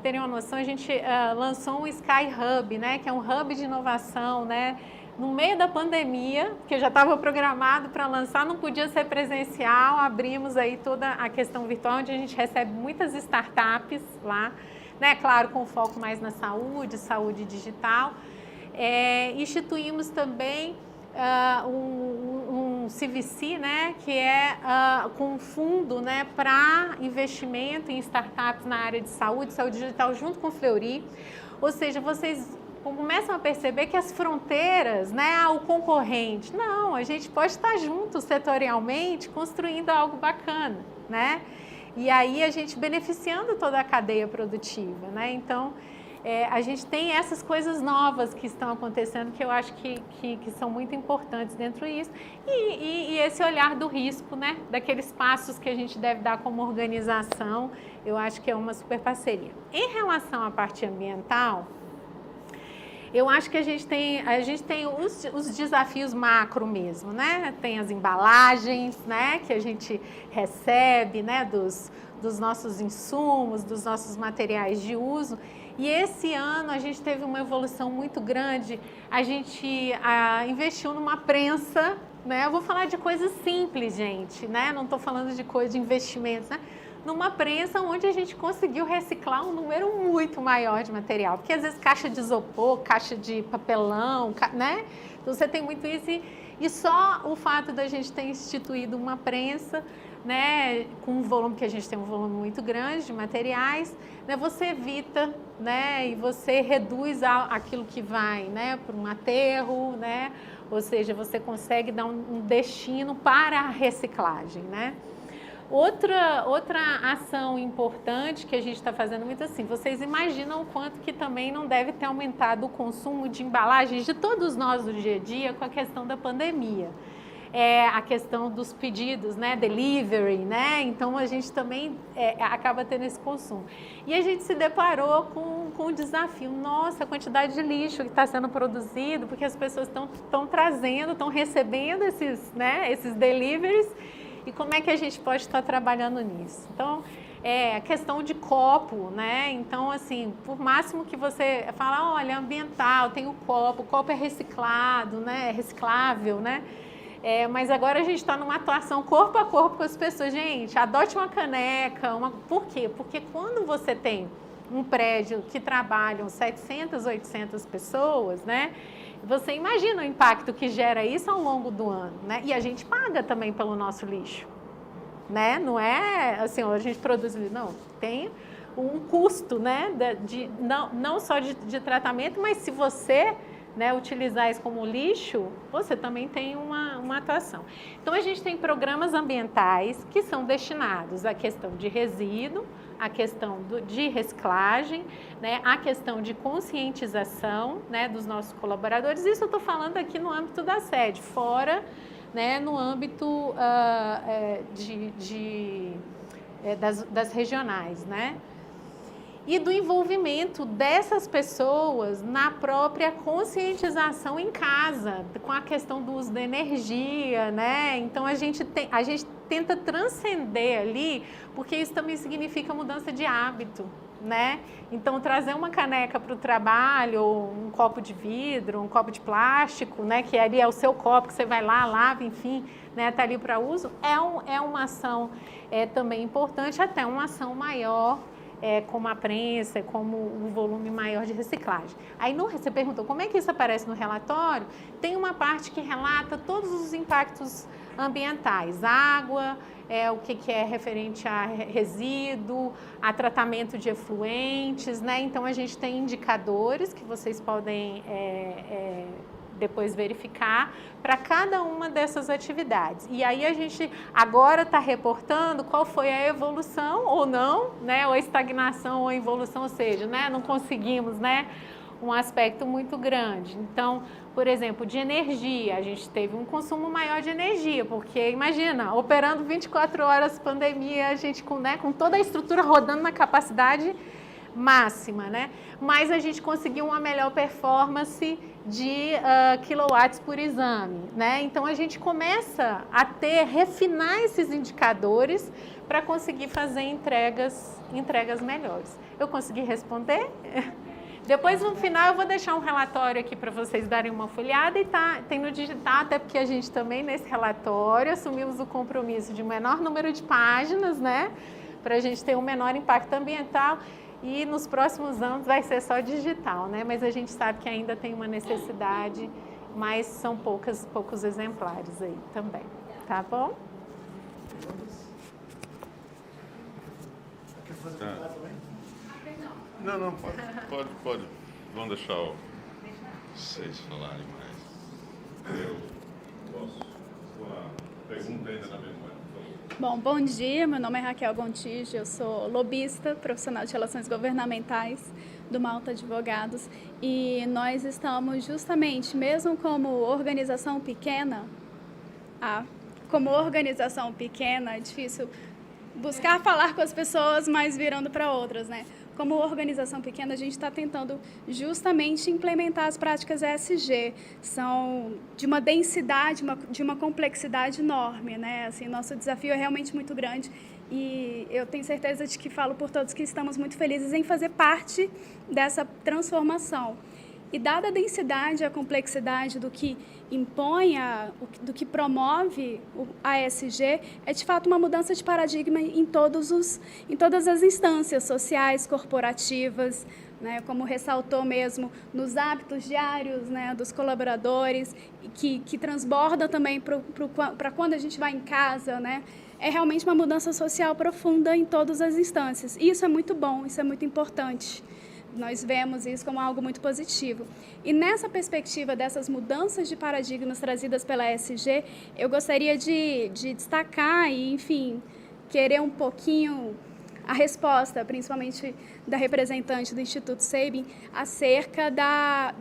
terem uma noção, a gente lançou um Sky Hub, né? Que é um hub de inovação, né? No meio da pandemia, que já estava programado para lançar, não podia ser presencial, abrimos aí toda a questão virtual, onde a gente recebe muitas startups lá, né? Claro, com foco mais na saúde digital. Instituímos também um CVC, né, que é com um fundo, né, para investimento em startups na área de saúde digital, junto com o Fleury. Ou seja, vocês começam a perceber que as fronteiras, né, o concorrente, não, a gente pode estar junto setorialmente construindo algo bacana, né? E aí a gente beneficiando toda a cadeia produtiva, né? Então, a gente tem essas coisas novas que estão acontecendo que eu acho que são muito importantes dentro disso. E esse olhar do risco, né? Daqueles passos que a gente deve dar como organização, eu acho que é uma super parceria. Em relação à parte ambiental, eu acho que a gente tem os desafios macro mesmo, né? Tem as embalagens, né? Que a gente recebe, né? dos nossos insumos, dos nossos materiais de uso. E esse ano a gente teve uma evolução muito grande, a gente investiu numa prensa, né? Eu vou falar de coisas simples, gente, né? Não estou falando de coisa de investimentos, né? Numa prensa onde a gente conseguiu reciclar um número muito maior de material, porque às vezes caixa de isopor, caixa de papelão, né? Então você tem muito isso e só o fato da gente ter instituído uma prensa, né, com um volume, que a gente tem um volume muito grande de materiais, né, você evita, né, e você reduz aquilo que vai, né, para um aterro, né, ou seja, você consegue dar um destino para a reciclagem, né. Outra ação importante que a gente está fazendo muito assim, vocês imaginam o quanto que também não deve ter aumentado o consumo de embalagens de todos nós do dia a dia com a questão da pandemia. A questão dos pedidos, né, delivery, né, então a gente também acaba tendo esse consumo. E a gente se deparou com o desafio, nossa, a quantidade de lixo que está sendo produzido, porque as pessoas estão trazendo, estão recebendo esses deliveries, e como é que a gente pode estar trabalhando nisso? Então, a questão de copo, né, então assim, por máximo que você fala, olha, ambiental, tem o copo é reciclado, né, é reciclável, né, mas agora a gente está numa atuação corpo a corpo com as pessoas. Gente, adote uma caneca. Por quê? Porque quando você tem um prédio que trabalham 700, 800 pessoas, né? Você imagina o impacto que gera isso ao longo do ano, né? E a gente paga também pelo nosso lixo, né? Não é assim, a gente produz lixo, não. Tem um custo, né? Não só de tratamento, mas se você, né, utilizar isso como lixo, você também tem uma atuação. Então, a gente tem programas ambientais que são destinados à questão de resíduo, à questão de reciclagem, né, à questão de conscientização, né, dos nossos colaboradores. Isso eu estou falando aqui no âmbito da sede, fora, né, no âmbito das regionais, né? E do envolvimento dessas pessoas na própria conscientização em casa, com a questão do uso da energia, né? Então, a gente tenta transcender ali, porque isso também significa mudança de hábito, né? Então, trazer uma caneca para o trabalho, ou um copo de vidro, um copo de plástico, né? Que ali é o seu copo, que você vai lá, lava, enfim, né? Tá ali para uso, é uma ação também importante, até uma ação maior, como a prensa, como um volume maior de reciclagem. Aí você perguntou como é que isso aparece no relatório? Tem uma parte que relata todos os impactos ambientais, água, o que é referente a resíduo, a tratamento de efluentes, né? Então a gente tem indicadores que vocês podem depois verificar para cada uma dessas atividades. E aí a gente agora está reportando qual foi a evolução ou não, né, ou a estagnação ou a evolução, ou seja, né, não conseguimos, né, um aspecto muito grande. Então, por exemplo, de energia, a gente teve um consumo maior de energia, porque imagina, operando 24 horas pandemia, a gente com toda a estrutura rodando na capacidade máxima, né? Mas a gente conseguiu uma melhor performance de quilowatts por exame, né? Então a gente começa a refinar esses indicadores para conseguir fazer entregas melhores. Eu consegui responder? Depois, no final, eu vou deixar um relatório aqui para vocês darem uma folhada e tem no digital, até porque a gente também, nesse relatório, assumimos o compromisso de um menor número de páginas, né? Para a gente ter um menor impacto ambiental. E nos próximos anos vai ser só digital, né? Mas a gente sabe que ainda tem uma necessidade, mas são poucos exemplares aí também, tá bom? Não, pode. Vamos deixar vocês falarem mais. Eu posso. Sua pergunta ainda na memória. Bom dia, meu nome é Raquel Gontijo, eu sou lobista, profissional de relações governamentais do Malta Advogados, e nós estamos justamente, mesmo como organização pequena, é difícil buscar falar com as pessoas, mas virando para outras, né? Como organização pequena, a gente está tentando justamente implementar as práticas ESG. São de uma densidade, de uma complexidade enorme, né? Assim, nosso desafio é realmente muito grande e eu tenho certeza de que falo por todos que estamos muito felizes em fazer parte dessa transformação. E dada a densidade e a complexidade do que impõe, do que promove a ESG, é de fato uma mudança de paradigma em todas as instâncias sociais, corporativas, né, como ressaltou mesmo nos hábitos diários, né, dos colaboradores, que transborda também para quando a gente vai em casa, né, é realmente uma mudança social profunda em todas as instâncias. E isso é muito bom, isso é muito importante. Nós vemos isso como algo muito positivo. E nessa perspectiva dessas mudanças de paradigmas trazidas pela ESG, eu gostaria de destacar e, enfim, querer um pouquinho a resposta, principalmente da representante do Instituto Sabin, acerca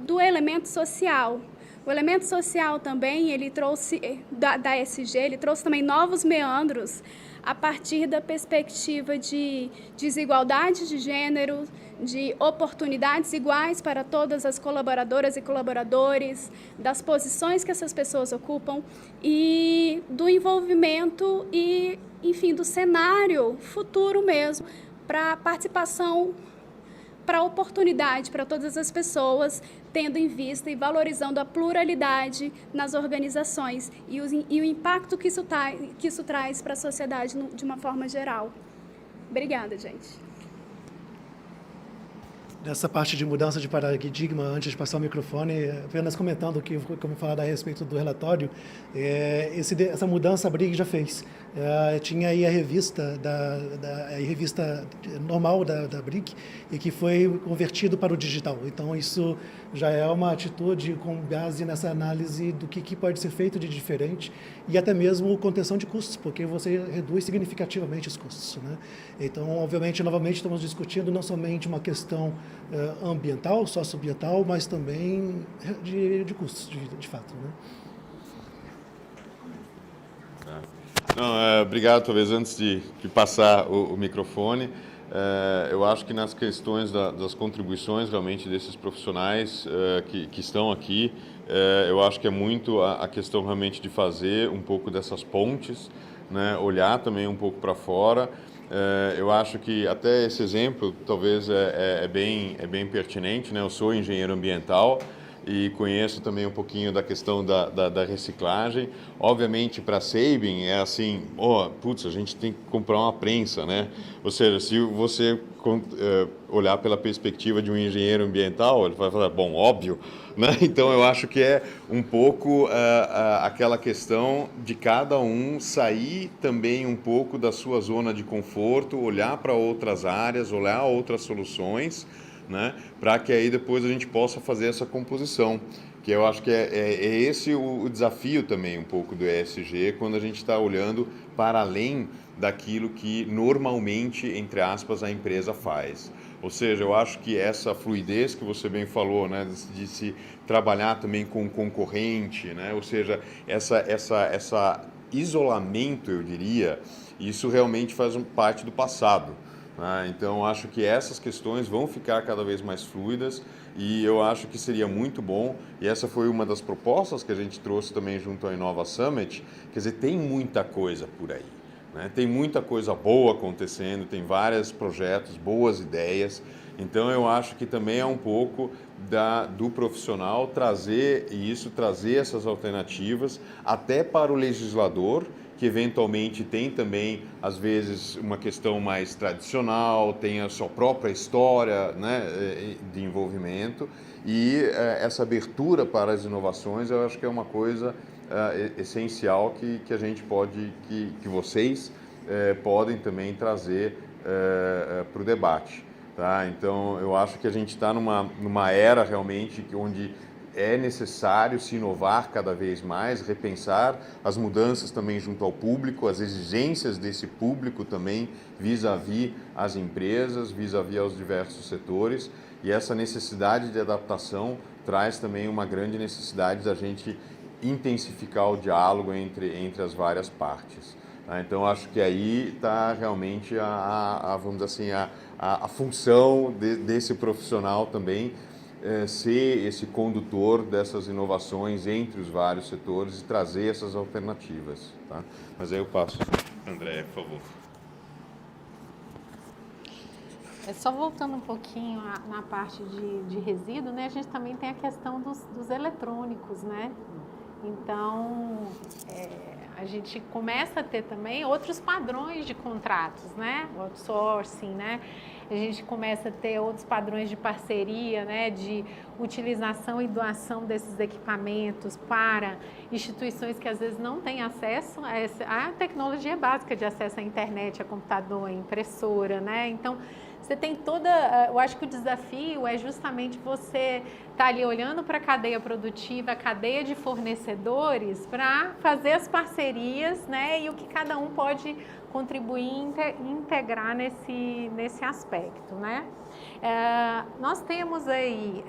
do elemento social. O elemento social também, ele trouxe, da ESG, ele trouxe também novos meandros a partir da perspectiva de desigualdade de gênero, de oportunidades iguais para todas as colaboradoras e colaboradores, das posições que essas pessoas ocupam e do envolvimento e, enfim, do cenário futuro mesmo para a participação, para a oportunidade para todas as pessoas, tendo em vista e valorizando a pluralidade nas organizações e o impacto que isso traz para a sociedade de uma forma geral. Obrigada, gente. Nessa parte de mudança de paradigma, antes de passar o microfone, apenas comentando o que eu falar a respeito do relatório, essa mudança a Brig já fez. Tinha aí a revista normal da Brig e que foi convertido para o digital. Então, isso já é uma atitude com base nessa análise do que pode ser feito de diferente e até mesmo contenção de custos, porque você reduz significativamente os custos, né? Então, obviamente, novamente, estamos discutindo não somente uma questão ambiental, socioambiental, mas também de custos, de fato, né? Não, obrigado. Talvez antes de passar o microfone, eu acho que nas questões das contribuições realmente desses profissionais que estão aqui, eu acho que é muito a questão realmente de fazer um pouco dessas pontes, né, olhar também um pouco para fora. Eu acho que até esse exemplo talvez é bem pertinente, né? Eu sou engenheiro ambiental e conheço também um pouquinho da questão da reciclagem. Obviamente, para a Sabin é assim, a gente tem que comprar uma prensa, né? Ou seja, se você olhar pela perspectiva de um engenheiro ambiental, ele vai falar, bom, óbvio, né? Então, eu acho que é um pouco aquela questão de cada um sair também um pouco da sua zona de conforto, olhar para outras áreas, olhar outras soluções, né, para que aí depois a gente possa fazer essa composição, que eu acho que é esse o desafio também um pouco do ESG, quando a gente está olhando para além daquilo que normalmente, entre aspas, a empresa faz. Ou seja, eu acho que essa fluidez que você bem falou, né, de se trabalhar também com o concorrente, né, ou seja, essa isolamento, eu diria, isso realmente faz parte do passado. Então, acho que essas questões vão ficar cada vez mais fluidas e eu acho que seria muito bom, e essa foi uma das propostas que a gente trouxe também junto ao Inova Summit, quer dizer, tem muita coisa por aí, né? Tem muita coisa boa acontecendo, tem vários projetos, boas ideias, então eu acho que também é um pouco do profissional trazer essas alternativas até para o legislador, que eventualmente tem também, às vezes, uma questão mais tradicional, tem a sua própria história, né, de envolvimento, e essa abertura para as inovações, eu acho que é uma coisa essencial que a gente pode, que vocês podem também trazer para o debate. Tá? Então, eu acho que a gente está numa era realmente onde é necessário se inovar cada vez mais, repensar as mudanças também junto ao público, as exigências desse público também vis-à-vis as empresas, vis-à-vis aos diversos setores, e essa necessidade de adaptação traz também uma grande necessidade da gente intensificar o diálogo entre as várias partes. Então, acho que aí está realmente vamos dizer assim, a função desse profissional também, ser esse condutor dessas inovações entre os vários setores e trazer essas alternativas. Tá? Mas aí eu passo. André, por favor. Só voltando um pouquinho na parte de resíduo, né? A gente também tem a questão dos eletrônicos, né? Então, a gente começa a ter também outros padrões de contratos, né? O outsourcing, né? A gente começa a ter outros padrões de parceria, né? De utilização e doação desses equipamentos para instituições que às vezes não têm acesso à tecnologia básica de acesso à internet, a computador, a impressora, né? Então, você tem eu acho que o desafio é justamente você estar ali olhando para a cadeia produtiva, a cadeia de fornecedores, para fazer as parcerias, né, e o que cada um pode contribuir e integrar nesse aspecto, né. Nós temos aí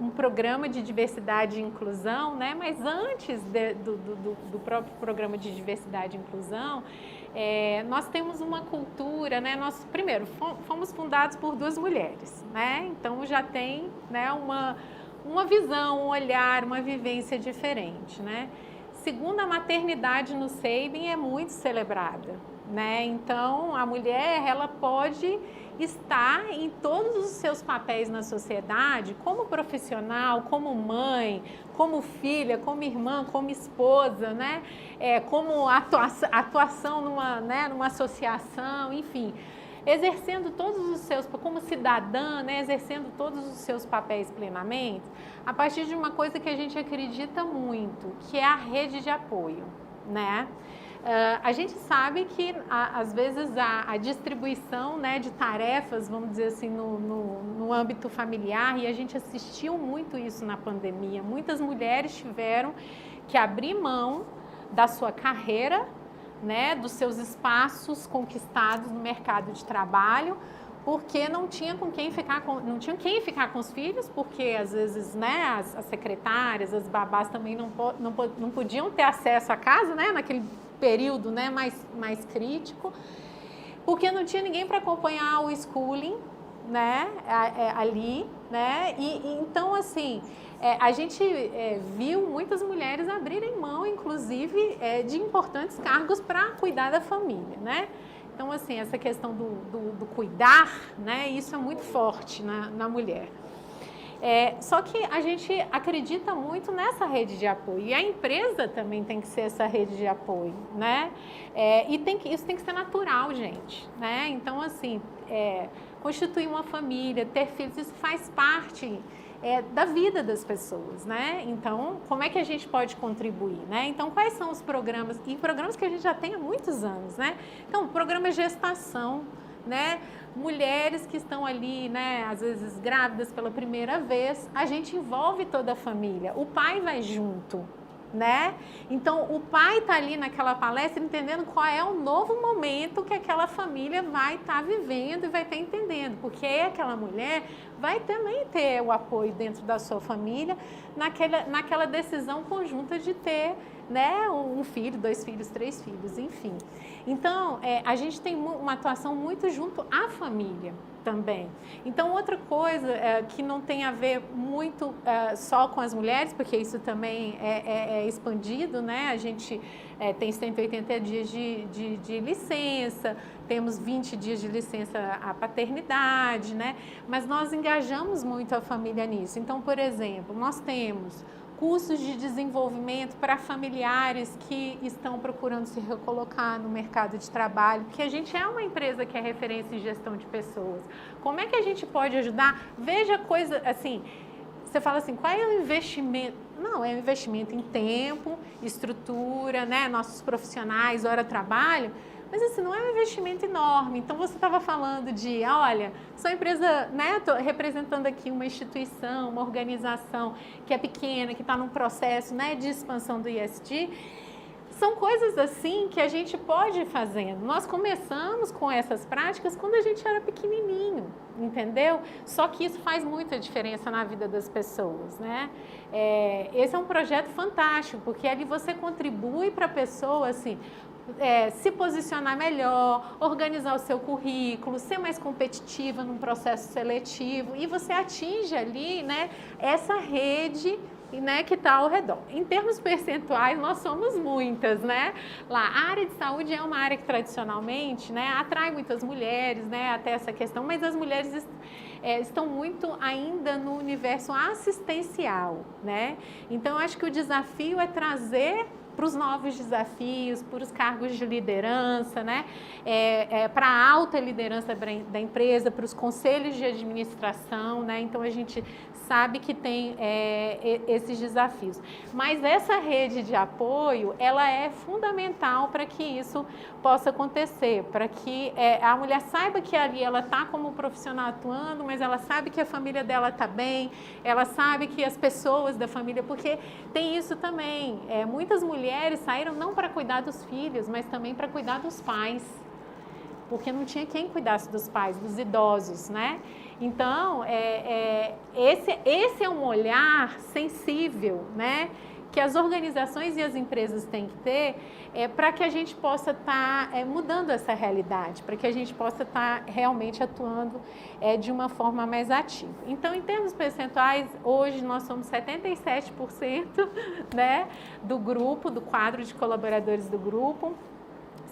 um programa de diversidade e inclusão, né, mas antes do próprio programa de diversidade e inclusão, nós temos uma cultura, né? Nós, primeiro, fomos fundados por 2 mulheres, né? Então já tem, né, uma visão, um olhar, uma vivência diferente, né? Segundo, a maternidade no SEIBM é muito celebrada, né? Então a mulher, ela pode estar em todos os seus papéis na sociedade, como profissional, como mãe, como filha, como irmã, como esposa, né? Como atuação numa associação, enfim, exercendo todos os seus, como cidadã, né? Exercendo todos os seus papéis plenamente, a partir de uma coisa que a gente acredita muito, que é a rede de apoio, né? A gente sabe que, às vezes, a distribuição, né, de tarefas, vamos dizer assim, no âmbito familiar, e a gente assistiu muito isso na pandemia, muitas mulheres tiveram que abrir mão da sua carreira, né, dos seus espaços conquistados no mercado de trabalho, porque não tinha quem ficar com os filhos, porque às vezes, né, as secretárias, as babás também não podiam ter acesso à casa, né, naquele período, né, mais crítico, porque não tinha ninguém para acompanhar o schooling, né, ali, né, e então, assim, a gente viu muitas mulheres abrirem mão, inclusive, de importantes cargos para cuidar da família, né. Então, assim, essa questão do cuidar, né, isso é muito forte na mulher. Só que a gente acredita muito nessa rede de apoio, e a empresa também tem que ser essa rede de apoio, né? Isso tem que ser natural, gente, né? Então, assim, constituir uma família, ter filhos, isso faz parte da vida das pessoas, né? Então, como é que a gente pode contribuir, né? Então, quais são os programas, e programas que a gente já tem há muitos anos, né? Então, o programa gestação, né? Mulheres que estão ali, né, às vezes grávidas pela primeira vez, a gente envolve toda a família, o pai vai junto, né? Então, o pai está ali naquela palestra entendendo qual é o novo momento que aquela família vai estar vivendo e vai estar entendendo, porque aquela mulher vai também ter o apoio dentro da sua família naquela decisão conjunta de ter, né, um filho, 2 filhos, 3 filhos, enfim. Então, a gente tem uma atuação muito junto à família também. Então, outra coisa que não tem a ver muito só com as mulheres, porque isso também é expandido, né? A gente tem 180 dias de licença, temos 20 dias de licença à paternidade, né? Mas nós engajamos muito a família nisso. Então, por exemplo, nós temos cursos de desenvolvimento para familiares que estão procurando se recolocar no mercado de trabalho, porque a gente é uma empresa que é referência em gestão de pessoas. Como é que a gente pode ajudar? Veja coisa assim, você fala assim, qual é o investimento? Não, é um investimento em tempo, estrutura, né, nossos profissionais, hora de trabalho, mas assim, não é um investimento enorme. Então, você estava falando de, olha, sou empresa, né, estou representando aqui uma instituição, uma organização que é pequena, que está num processo, né, de expansão do ESG. São coisas assim que a gente pode ir fazendo. Nós começamos com essas práticas quando a gente era pequenininho, entendeu? Só que isso faz muita diferença na vida das pessoas, né? Esse é um projeto fantástico, porque ali você contribui para a pessoa, assim, se posicionar melhor, organizar o seu currículo, ser mais competitiva num processo seletivo, e você atinge ali, né, essa rede né, que está ao redor. Em termos percentuais, nós somos muitas, né? Lá, a área de saúde é uma área que tradicionalmente, né, atrai muitas mulheres, né, até essa questão, mas as mulheres estão muito ainda no universo assistencial, né? Então, eu acho que o desafio é trazer para os novos desafios, para os cargos de liderança, né? Para a alta liderança da empresa, para os conselhos de administração, né? Então, a gente sabe que tem esses desafios. Mas essa rede de apoio, ela é fundamental para que isso possa acontecer, para que a mulher saiba que ali ela está como profissional atuando, mas ela sabe que a família dela está bem, ela sabe que as pessoas da família, porque tem isso também, muitas mulheres saíram não para cuidar dos filhos, mas também para cuidar dos pais, porque não tinha quem cuidasse dos pais, dos idosos, né? Então, esse é um olhar sensível, né, que as organizações e as empresas têm que ter para que a gente possa estar mudando essa realidade, para que a gente possa estar realmente atuando de uma forma mais ativa. Então, em termos percentuais, hoje nós somos 77%, né, do grupo, do quadro de colaboradores do grupo.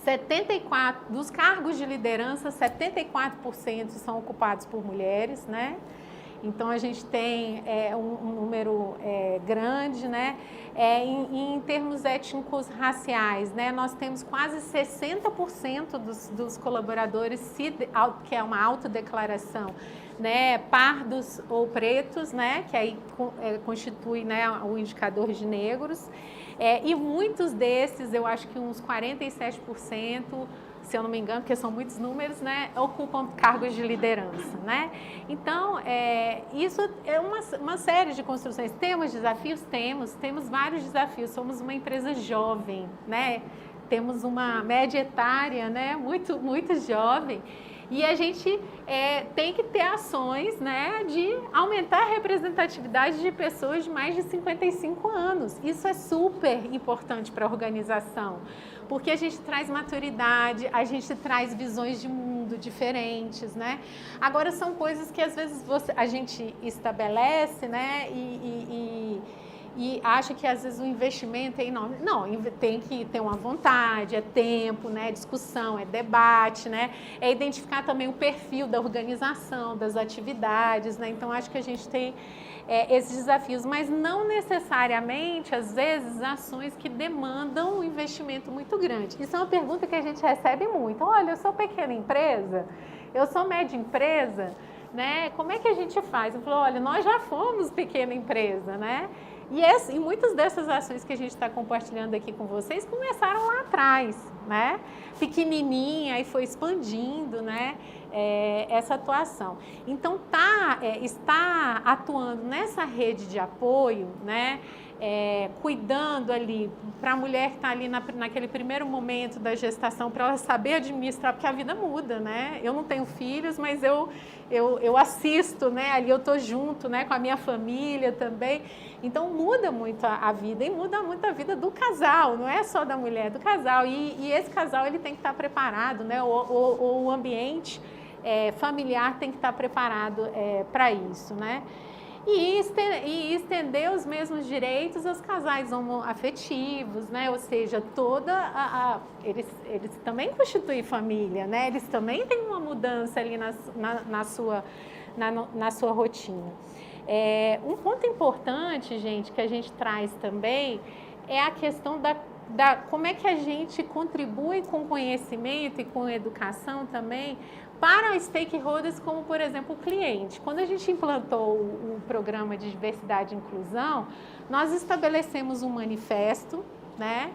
74% dos cargos de liderança, 74% são ocupados por mulheres, né? Então, a gente tem um número grande, né? Em termos étnicos raciais, né? Nós temos quase 60% dos colaboradores, que é uma autodeclaração, né? Pardos ou pretos, né? Que aí constitui, né, o indicador de negros. E muitos desses, eu acho que uns 47%, se eu não me engano, porque são muitos números, né, ocupam cargos de liderança, né? Então, isso é uma série de construções. Temos desafios? Temos vários desafios. Somos uma empresa jovem, né? Temos uma média etária, né, muito, muito jovem. E a gente tem que ter ações, né, de aumentar a representatividade de pessoas de mais de 55 anos. Isso é super importante para a organização, porque a gente traz maturidade, a gente traz visões de mundo diferentes, né? Agora, são coisas que às vezes a gente estabelece, né, e acha que às vezes o investimento é enorme. Não, tem que ter uma vontade, é tempo, né, discussão, é debate, né, é identificar também o perfil da organização, das atividades, né? Então, acho que a gente tem esses desafios, mas não necessariamente, às vezes, ações que demandam um investimento muito grande. Isso é uma pergunta que a gente recebe muito. Olha, eu sou pequena empresa, eu sou média empresa, né? Como é que a gente faz? Eu falo, olha, nós já fomos pequena empresa, né? E muitas dessas ações que a gente está compartilhando aqui com vocês começaram lá atrás, né? Pequenininha e foi expandindo, né? Essa atuação. Então, está atuando nessa rede de apoio, né? Cuidando ali para a mulher que está ali naquele primeiro momento da gestação, para ela saber administrar, porque a vida muda, né? Eu não tenho filhos, mas eu assisto, né? Ali eu estou junto, né, com a minha família também. Então, muda muito a vida e muda muito a vida do casal, não é só da mulher, do casal. E esse casal ele tem que estar preparado, né? O ambiente familiar tem que estar preparado para isso, né? E estender os mesmos direitos aos casais homoafetivos, né? Ou seja, eles também constituem família, né? Eles também têm uma mudança ali na sua rotina. Um ponto importante, gente, que a gente traz também é a questão como é que a gente contribui com conhecimento e com educação também para stakeholders como, por exemplo, o cliente. Quando a gente implantou o programa de diversidade e inclusão, nós estabelecemos um manifesto, né,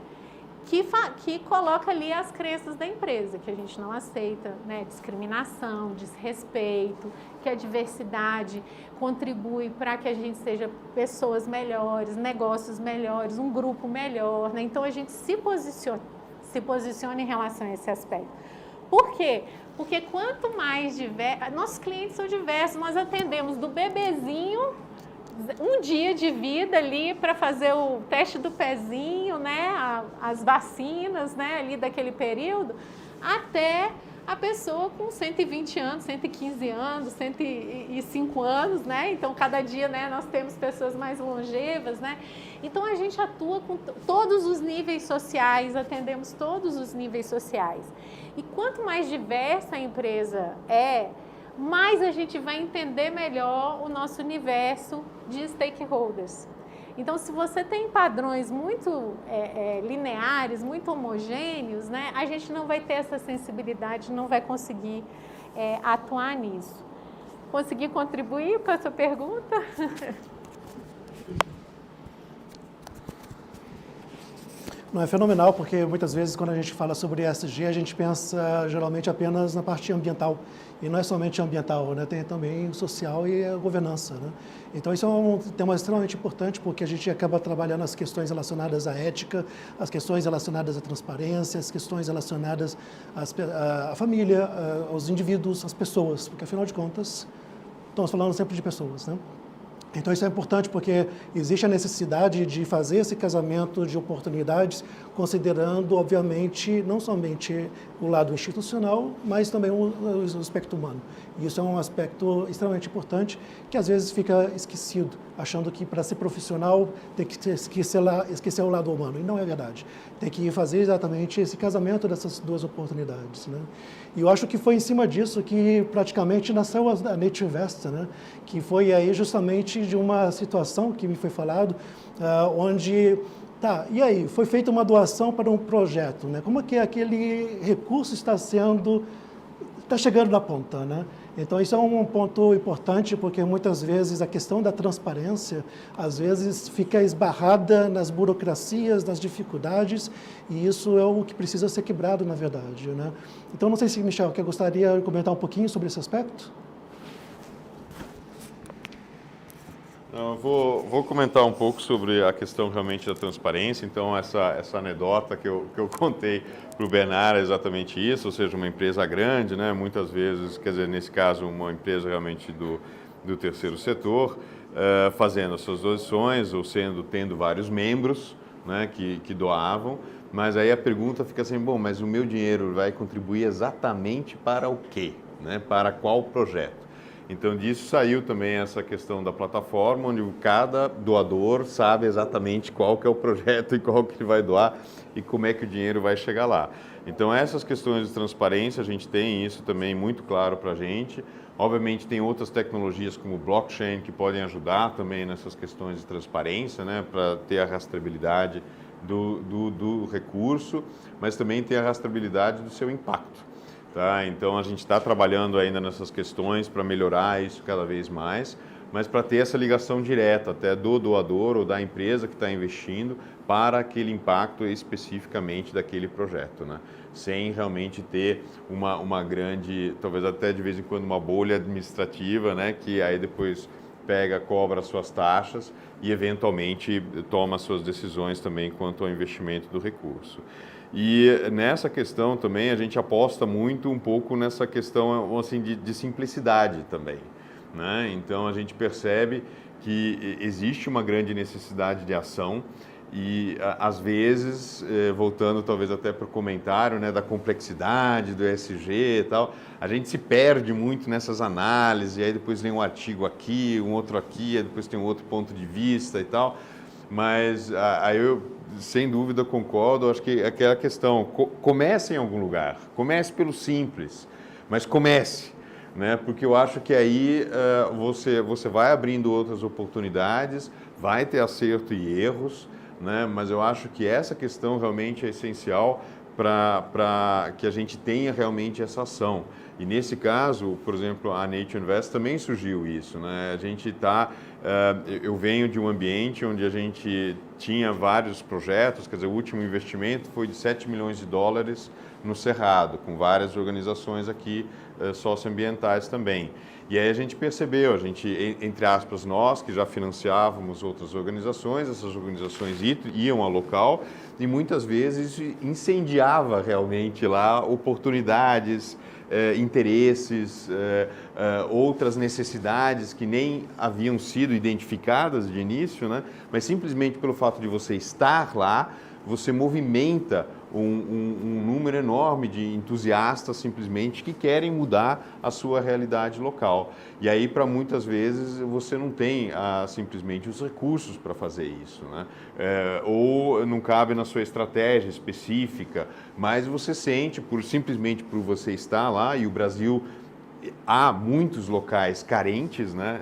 que coloca ali as crenças da empresa, que a gente não aceita, né, discriminação, desrespeito, que a diversidade contribui para que a gente seja pessoas melhores, negócios melhores, um grupo melhor, né? Então, a gente se posiciona em relação a esse aspecto. Por quê? Porque quanto mais nossos clientes são diversos, nós atendemos do bebezinho, um dia de vida ali para fazer o teste do pezinho, né, as vacinas, né, ali daquele período, até a pessoa com 120 anos, 115 anos, 105 anos, né? Então, cada dia, né, nós temos pessoas mais longevas, né? Então, a gente atua com todos os níveis sociais, atendemos todos os níveis sociais. E quanto mais diversa a empresa mais a gente vai entender melhor o nosso universo de stakeholders. Então, se você tem padrões muito lineares, muito homogêneos, né, a gente não vai ter essa sensibilidade, não vai conseguir atuar nisso. Consegui contribuir com a sua pergunta? Não, é fenomenal, porque muitas vezes quando a gente fala sobre ESG, a gente pensa geralmente apenas na parte ambiental. E não é somente ambiental, né? Tem também o social e a governança, né? Então, isso é um tema extremamente importante, porque a gente acaba trabalhando as questões relacionadas à ética, as questões relacionadas à transparência, as questões relacionadas à família, aos indivíduos, às pessoas, porque, afinal de contas, estamos falando sempre de pessoas, né? Então, isso é importante porque existe a necessidade de fazer esse casamento de oportunidades, considerando, obviamente, não somente o lado institucional, mas também o aspecto humano. E isso é um aspecto extremamente importante que, às vezes, fica esquecido, achando que, para ser profissional, tem que esquecer o lado humano. E não é verdade. Tem que fazer exatamente esse casamento dessas duas oportunidades, né? E eu acho que foi em cima disso que praticamente nasceu a Nature Invest, né? Que foi aí justamente de uma situação que me foi falado, onde, e aí, foi feita uma doação para um projeto, né? Como é que aquele recurso está chegando na ponta, né? Então, isso é um ponto importante, porque muitas vezes a questão da transparência, às vezes, fica esbarrada nas burocracias, nas dificuldades, e isso é o que precisa ser quebrado, na verdade, né? Então, não sei se, Michel, gostaria de comentar um pouquinho sobre esse aspecto? Eu vou comentar um pouco sobre a questão realmente da transparência. Então, essa anedota que eu contei para o Bernard é exatamente isso, ou seja, uma empresa grande, né? Muitas vezes, quer dizer, nesse caso, uma empresa realmente do terceiro setor, fazendo as suas doações, ou tendo vários membros, né, que doavam, mas aí a pergunta fica assim, bom, mas o meu dinheiro vai contribuir exatamente para o quê? Né? Para qual projeto? Então, disso saiu também essa questão da plataforma, onde cada doador sabe exatamente qual que é o projeto e qual que ele vai doar e como é que o dinheiro vai chegar lá. Então, essas questões de transparência, a gente tem isso também muito claro para a gente. Obviamente, tem outras tecnologias como blockchain que podem ajudar também nessas questões de transparência, né, para ter a rastreabilidade do recurso, mas também ter a rastreabilidade do seu impacto. Tá? Então, a gente está trabalhando ainda nessas questões para melhorar isso cada vez mais, mas para ter essa ligação direta até do doador ou da empresa que está investindo para aquele impacto especificamente daquele projeto, né? Sem realmente ter uma grande, talvez até de vez em quando uma bolha administrativa, né? Que aí depois cobra suas taxas e eventualmente toma suas decisões também quanto ao investimento do recurso. E nessa questão também a gente aposta muito um pouco nessa questão assim, de simplicidade também, né? Então a gente percebe que existe uma grande necessidade de ação e às vezes, voltando talvez até para o comentário, né, da complexidade do ESG e tal, a gente se perde muito nessas análises e aí depois lê um artigo aqui, um outro aqui, aí depois tem um outro ponto de vista e tal, mas aí eu sem dúvida concordo, acho que aquela questão, comece em algum lugar, comece pelo simples, mas comece, né? Porque eu acho que aí você vai abrindo outras oportunidades, vai ter acerto e erros, né? Mas eu acho que essa questão realmente é essencial para que a gente tenha realmente essa ação. E nesse caso, por exemplo, a Nature Invest também surgiu isso, né? A gente eu venho de um ambiente onde a gente tinha vários projetos, quer dizer, o último investimento foi de 7 milhões de dólares no Cerrado, com várias organizações aqui socioambientais também. E aí a gente percebeu, entre aspas, nós que já financiávamos outras organizações, essas organizações iam ao local e muitas vezes incendiava realmente lá oportunidades, interesses, outras necessidades que nem haviam sido identificadas de início, né? Mas simplesmente pelo fato de você estar lá, você movimenta um número enorme de entusiastas simplesmente que querem mudar a sua realidade local. E aí, para muitas vezes, você não tem simplesmente os recursos para fazer isso, né? Ou não cabe na sua estratégia específica, mas você sente, simplesmente por você estar lá, e o Brasil, há muitos locais carentes, né?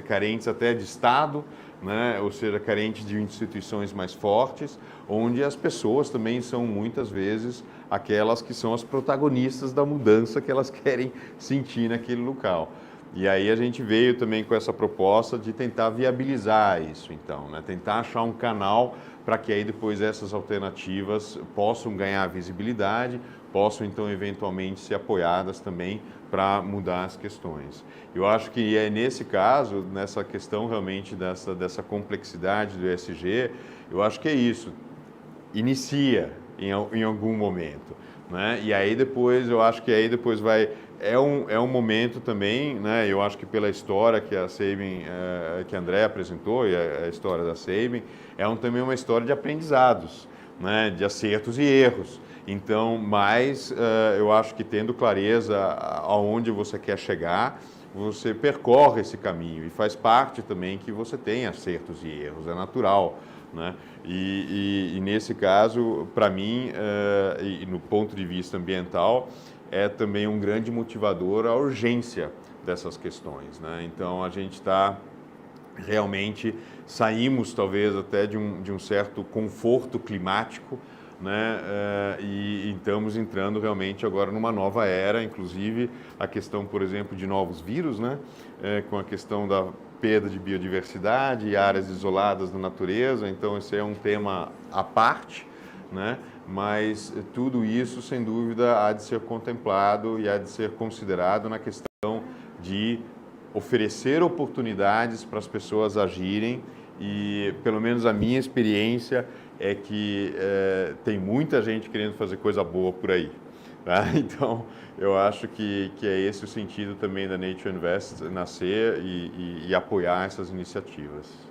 Carentes até de Estado, né? Ou seja, carentes de instituições mais fortes, onde as pessoas também são muitas vezes aquelas que são as protagonistas da mudança que elas querem sentir naquele local. E aí a gente veio também com essa proposta de tentar viabilizar isso, então, né? Tentar achar um canal para que aí depois essas alternativas possam ganhar visibilidade, possam então eventualmente ser apoiadas também para mudar as questões. Eu acho que é nesse caso, nessa questão realmente dessa complexidade do ESG, eu acho que é isso, inicia em algum momento, né? E aí depois, eu acho que aí depois vai... É um momento também, né? Eu acho que pela história que a Sabin, que a André apresentou, e a história da Sabin, também uma história de aprendizados, né? De acertos e erros. Então, mas eu acho que tendo clareza aonde você quer chegar, você percorre esse caminho e faz parte também que você tem acertos e erros, é natural, né? E nesse caso, para mim, e no ponto de vista ambiental, é também um grande motivador a urgência dessas questões, né? Então, a gente está realmente, saímos talvez até de um certo conforto climático, né? E estamos entrando realmente agora numa nova era, inclusive a questão, por exemplo, de novos vírus, né? Com a questão da perda de biodiversidade e áreas isoladas da natureza, então esse é um tema à parte, né? Mas tudo isso, sem dúvida, há de ser contemplado e há de ser considerado na questão de oferecer oportunidades para as pessoas agirem e, pelo menos a minha experiência, é que tem muita gente querendo fazer coisa boa por aí, tá? Então, eu acho que é esse o sentido também da Nature Invest nascer e apoiar essas iniciativas.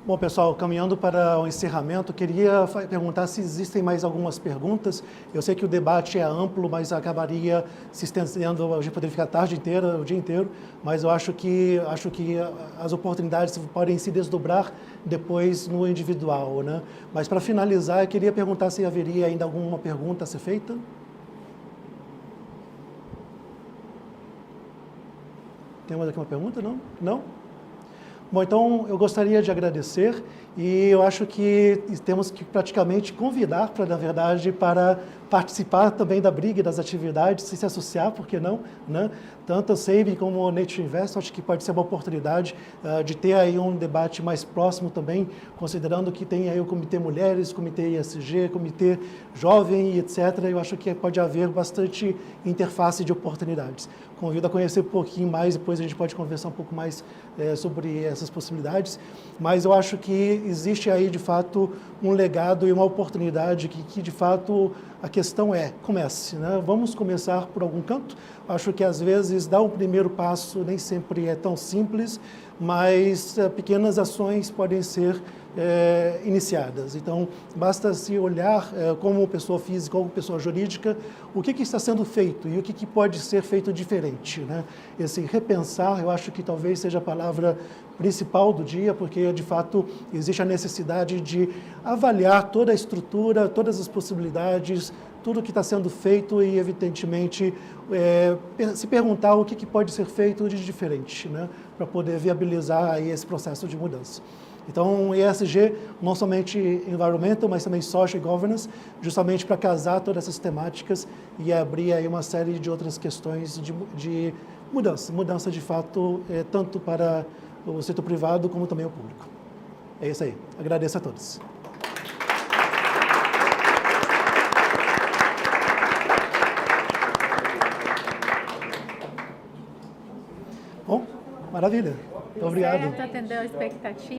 Bom, pessoal, caminhando para o encerramento, queria perguntar se existem mais algumas perguntas. Eu sei que o debate é amplo, mas acabaria se estendendo, a gente poderia ficar a tarde inteira, o dia inteiro, mas eu acho que as oportunidades podem se desdobrar depois no individual, né? Mas para finalizar, eu queria perguntar se haveria ainda alguma pergunta a ser feita. Tem mais aqui uma pergunta? Não? Não? Bom, então eu gostaria de agradecer e eu acho que temos que praticamente convidar, na verdade, para participar também da briga e das atividades, se associar, por que não, né? Tanto a Sabin como a Nature Invest, acho que pode ser uma oportunidade de ter aí um debate mais próximo também, considerando que tem aí o Comitê Mulheres, Comitê ESG, Comitê Jovem, etc. Eu acho que pode haver bastante interface de oportunidades. Convido a conhecer um pouquinho mais, depois a gente pode conversar um pouco mais sobre essas possibilidades, mas eu acho que existe aí, de fato, um legado e uma oportunidade que de fato, a questão comece, né? Vamos começar por algum canto. Acho que, às vezes, dar um primeiro passo nem sempre é tão simples, mas pequenas ações podem ser iniciadas. Então, basta se olhar como pessoa física ou pessoa jurídica, o que está sendo feito e o que pode ser feito diferente, né? Esse repensar, eu acho que talvez seja a palavra principal do dia, porque, de fato, existe a necessidade de avaliar toda a estrutura, todas as possibilidades, tudo que está sendo feito e, evidentemente, se perguntar o que pode ser feito de diferente, né? Para poder viabilizar aí esse processo de mudança. Então, ESG, não somente environmental, mas também social governance, justamente para casar todas essas temáticas e abrir aí uma série de outras questões de mudança de fato, tanto para o setor privado como também o público. É isso aí. Agradeço a todos. Bom, maravilha. Muito obrigado. Certo, atendeu a expectativa.